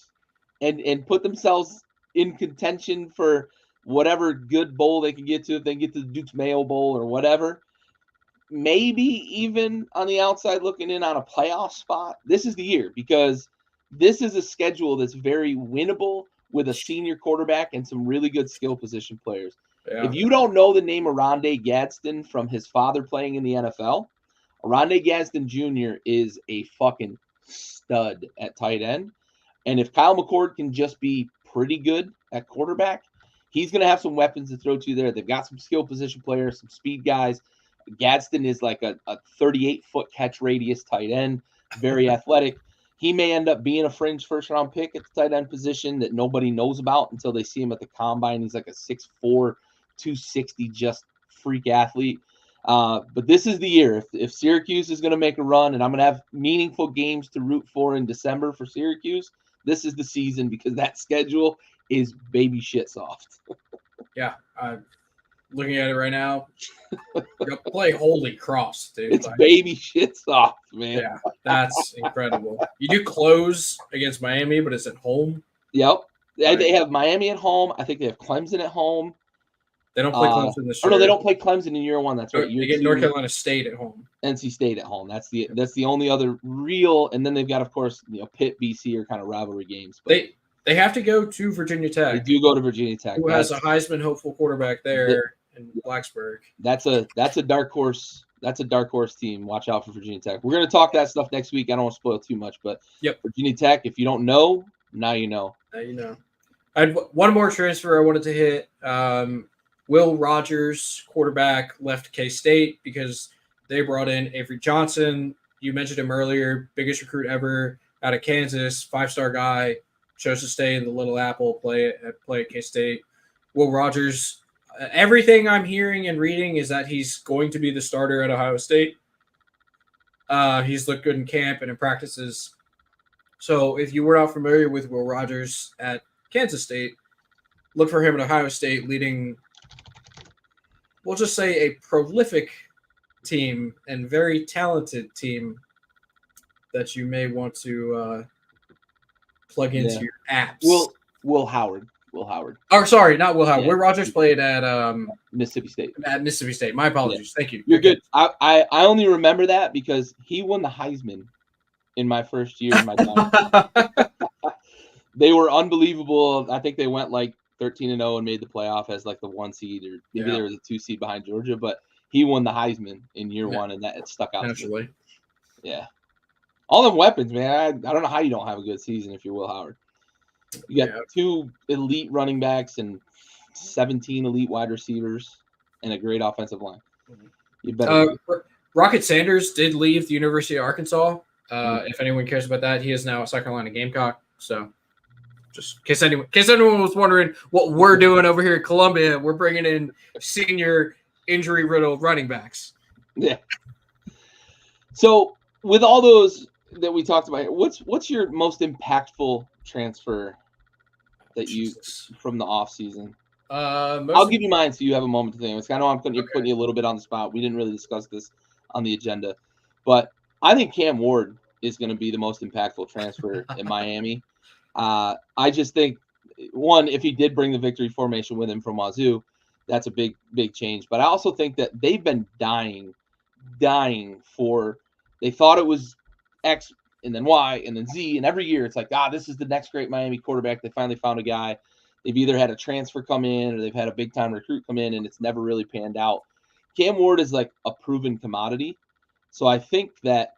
and put themselves in contention for whatever good bowl they can get to, if they can get to the Duke's Mayo Bowl or whatever, maybe even on the outside looking in on a playoff spot, this is the year, because this is a schedule that's very winnable with a senior quarterback and some really good skill position players. Yeah. If you don't know the name Oronde Gadsden from his father playing in the NFL, Oronde Gadsden Jr. is a fucking stud at tight end. And if Kyle McCord can just be pretty good at quarterback, he's going to have some weapons to throw to there. They've got some skill position players, some speed guys. Gadsden is like a 38-foot catch radius tight end, very athletic. He may end up being a fringe first-round pick at the tight end position that nobody knows about until they see him at the combine. He's like a 6'4", 260, just freak athlete. But this is the year. If Syracuse is going to make a run, and I'm going to have meaningful games to root for in December for Syracuse, this is the season, because that schedule is baby shit soft. Yeah, I'm looking at it right now. You play Holy Cross, dude. It's baby shit soft, man. Yeah, that's incredible. You do close against Miami, but it's at home. Yep. They have Miami at home. I think they have Clemson at home. They don't play Clemson this year. No, they don't play Clemson in year one. That's right. They get North Carolina State at home. NC State at home. That's the only other real. And then they've got, of course, Pitt, BC are kind of rivalry games. But they have to go to Virginia Tech. They do go to Virginia Tech. Who has a Heisman hopeful quarterback there in Blacksburg. That's a dark horse. That's a dark horse team. Watch out for Virginia Tech. We're going to talk that stuff next week. I don't want to spoil too much, but Virginia Tech. If you don't know, now you know. Now you know. I had one more transfer I wanted to hit. Will Rogers, quarterback, left K-State because they brought in Avery Johnson. You mentioned him earlier, biggest recruit ever out of Kansas, 5-star guy, chose to stay in the Little Apple, play at K-State. Will Rogers, everything I'm hearing and reading is that he's going to be the starter at Ohio State. He's looked good in camp and in practices. So if you were not familiar with Will Rogers at Kansas State, look for him at Ohio State leading, we'll just say, a prolific team and very talented team that you may want to plug into your apps. Will Howard. Oh, sorry, not Will Howard. Will Rogers played at Mississippi State. At Mississippi State. My apologies. Thank you. You're good. I only remember that because he won the Heisman in my first year in my time. They were unbelievable. I think they went like 13-0 and made the playoff as like the 1 seed, or maybe they were the 2 seed behind Georgia, but he won the Heisman in year one, and that stuck out. Naturally. Yeah. All them weapons, man. I don't know how you don't have a good season if you're Will Howard. You got 2 elite running backs and 17 elite wide receivers and a great offensive line. You better. Rocket Sanders did leave the University of Arkansas. If anyone cares about that, he is now a South Carolina Gamecock. So, just in case anyone was wondering what we're doing over here at Columbia, we're bringing in senior injury-riddled running backs. Yeah. So, with all those that we talked about. What's your most impactful transfer that you from the off season? I'll give you mine so you have a moment to think. I know I'm putting you a little bit on the spot. We didn't really discuss this on the agenda, but I think Cam Ward is going to be the most impactful transfer in Miami. I just think, one, if he did bring the victory formation with him from Wazoo, that's a big change. But I also think that they've been dying for. They thought it was X and then Y and then Z, and every year it's like, this is the next great Miami quarterback. They finally found a guy. They've either had a transfer come in or they've had a big-time recruit come in, and it's never really panned out. Cam Ward is like a proven commodity. So I think that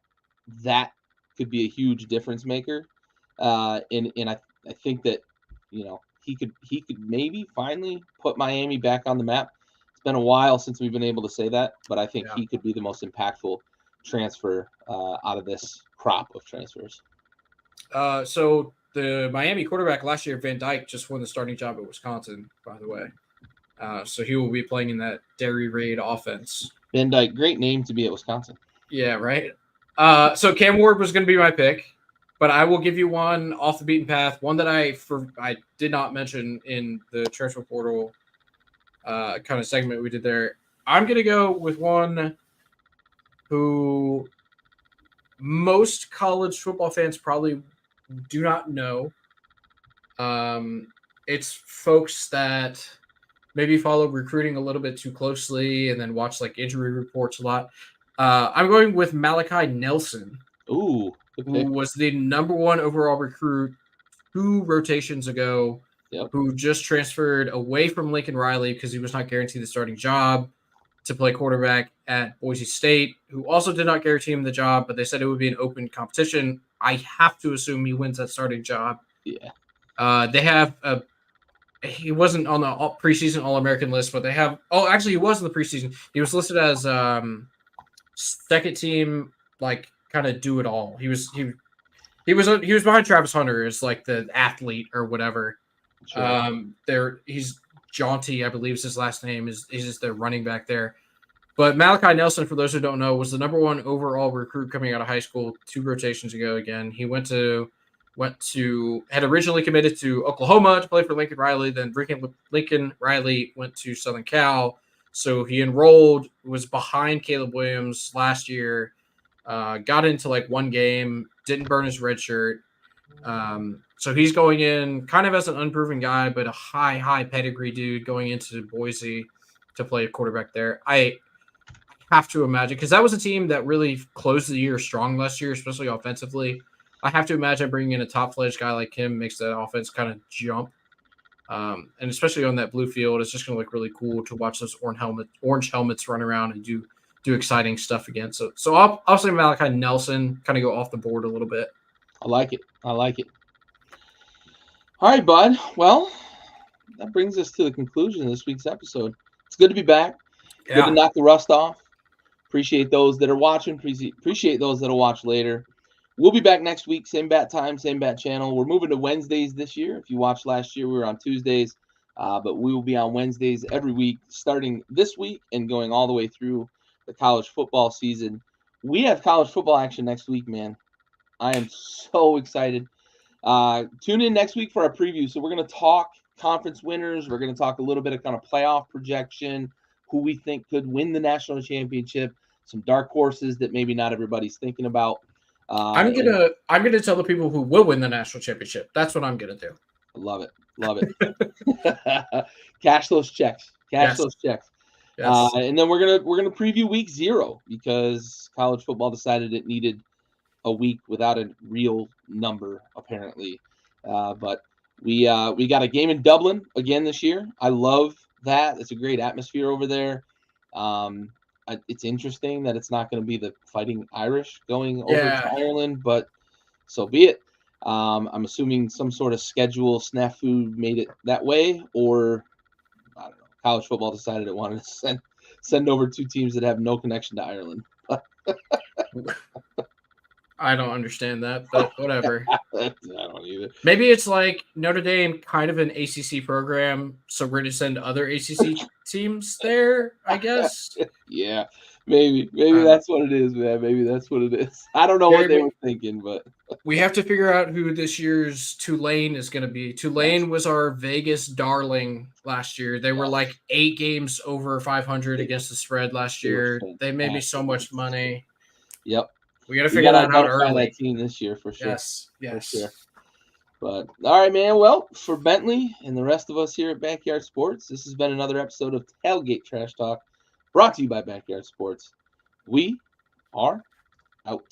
could be a huge difference maker. And I think that, he could maybe finally put Miami back on the map. It's been a while since we've been able to say that, but I think he could be the most impactful transfer out of this crop of transfers. So the Miami quarterback last year, Van Dyke, just won the starting job at Wisconsin, by the way. So he will be playing in that Derry Raid offense. Van Dyke, great name to be at Wisconsin. Yeah, right. So Cam Ward was going to be my pick, but I will give you one off the beaten path, one that I did not mention in the transfer portal kind of segment we did there. I'm going to go with one who most college football fans probably do not know. It's folks that maybe follow recruiting a little bit too closely and then watch like injury reports a lot. I'm going with Malachi Nelson. Ooh, who was the number 1 overall recruit 2 rotations ago, who just transferred away from Lincoln Riley because he was not guaranteed the starting job to play quarterback at Boise State, who also did not guarantee him the job, but they said it would be an open competition. I have to assume he wins that starting job. Yeah. They have he wasn't on the preseason All-American list, but they have. Oh, actually, he was in the preseason. He was listed as second team, like kind of do it all. He was behind Travis Hunter as like the athlete or whatever. Sure. He's Jaunty, I believe is his last name. He's just the running back there. But Malachi Nelson, for those who don't know, was the number 1 overall recruit coming out of high school 2 rotations ago. Again, he had originally committed to Oklahoma to play for Lincoln Riley. Then Lincoln Riley went to Southern Cal. So he enrolled, was behind Caleb Williams last year, got into like one game, didn't burn his red shirt. So he's going in kind of as an unproven guy, but a high pedigree dude going into Boise to play quarterback there. I have to imagine, because that was a team that really closed the year strong last year, especially offensively. I have to imagine bringing in a top-fledged guy like him makes that offense kind of jump. And especially on that blue field, it's just going to look really cool to watch those orange helmets run around and do exciting stuff again. So I'll say Malachi Nelson, kind of go off the board a little bit. I like it. All right, bud. Well, that brings us to the conclusion of this week's episode. It's good to be back. Yeah. Good to knock the rust off. Appreciate those that are watching. Appreciate those that will watch later. We'll be back next week, same bat time, same bat channel. We're moving to Wednesdays this year. If you watched last year, we were on Tuesdays, but we will be on Wednesdays every week, starting this week and going all the way through the college football season. We have college football action next week, man. I am so excited. Tune in next week for our preview. So we're going to talk conference winners. We're going to talk a little bit of kind of playoff projection, who we think could win the national championship, some dark horses that maybe not everybody's thinking about. I'm gonna tell the people who will win the national championship. That's what I'm gonna do. Love it. Cash those checks. Those checks. Yes. And then we're gonna preview week 0 because college football decided it needed a week without a real number apparently. But we got a game in Dublin again this year. I love that. It's a great atmosphere over there. It's interesting that it's not going to be the Fighting Irish going over to Ireland, but so be it. I'm assuming some sort of schedule snafu made it that way, or I don't know. College football decided it wanted to send over 2 teams that have no connection to Ireland. I don't understand that, but whatever. I don't either. Maybe it's like Notre Dame, kind of an ACC program, so we're going to send other ACC teams there, I guess. Yeah, maybe that's what it is, man. Maybe that's what it is. I don't know what they were thinking, but we have to figure out who this year's Tulane is going to be. Tulane was our Vegas darling last year. They were like 8 games over 500 against the spread last year. They made me so much money. Yep. We got to figure that out early. That team this year for sure. Yes. For sure. But all right, man. Well, for Bentley and the rest of us here at Backyard Sports, this has been another episode of Tailgate Trash Talk, brought to you by Backyard Sports. We are out.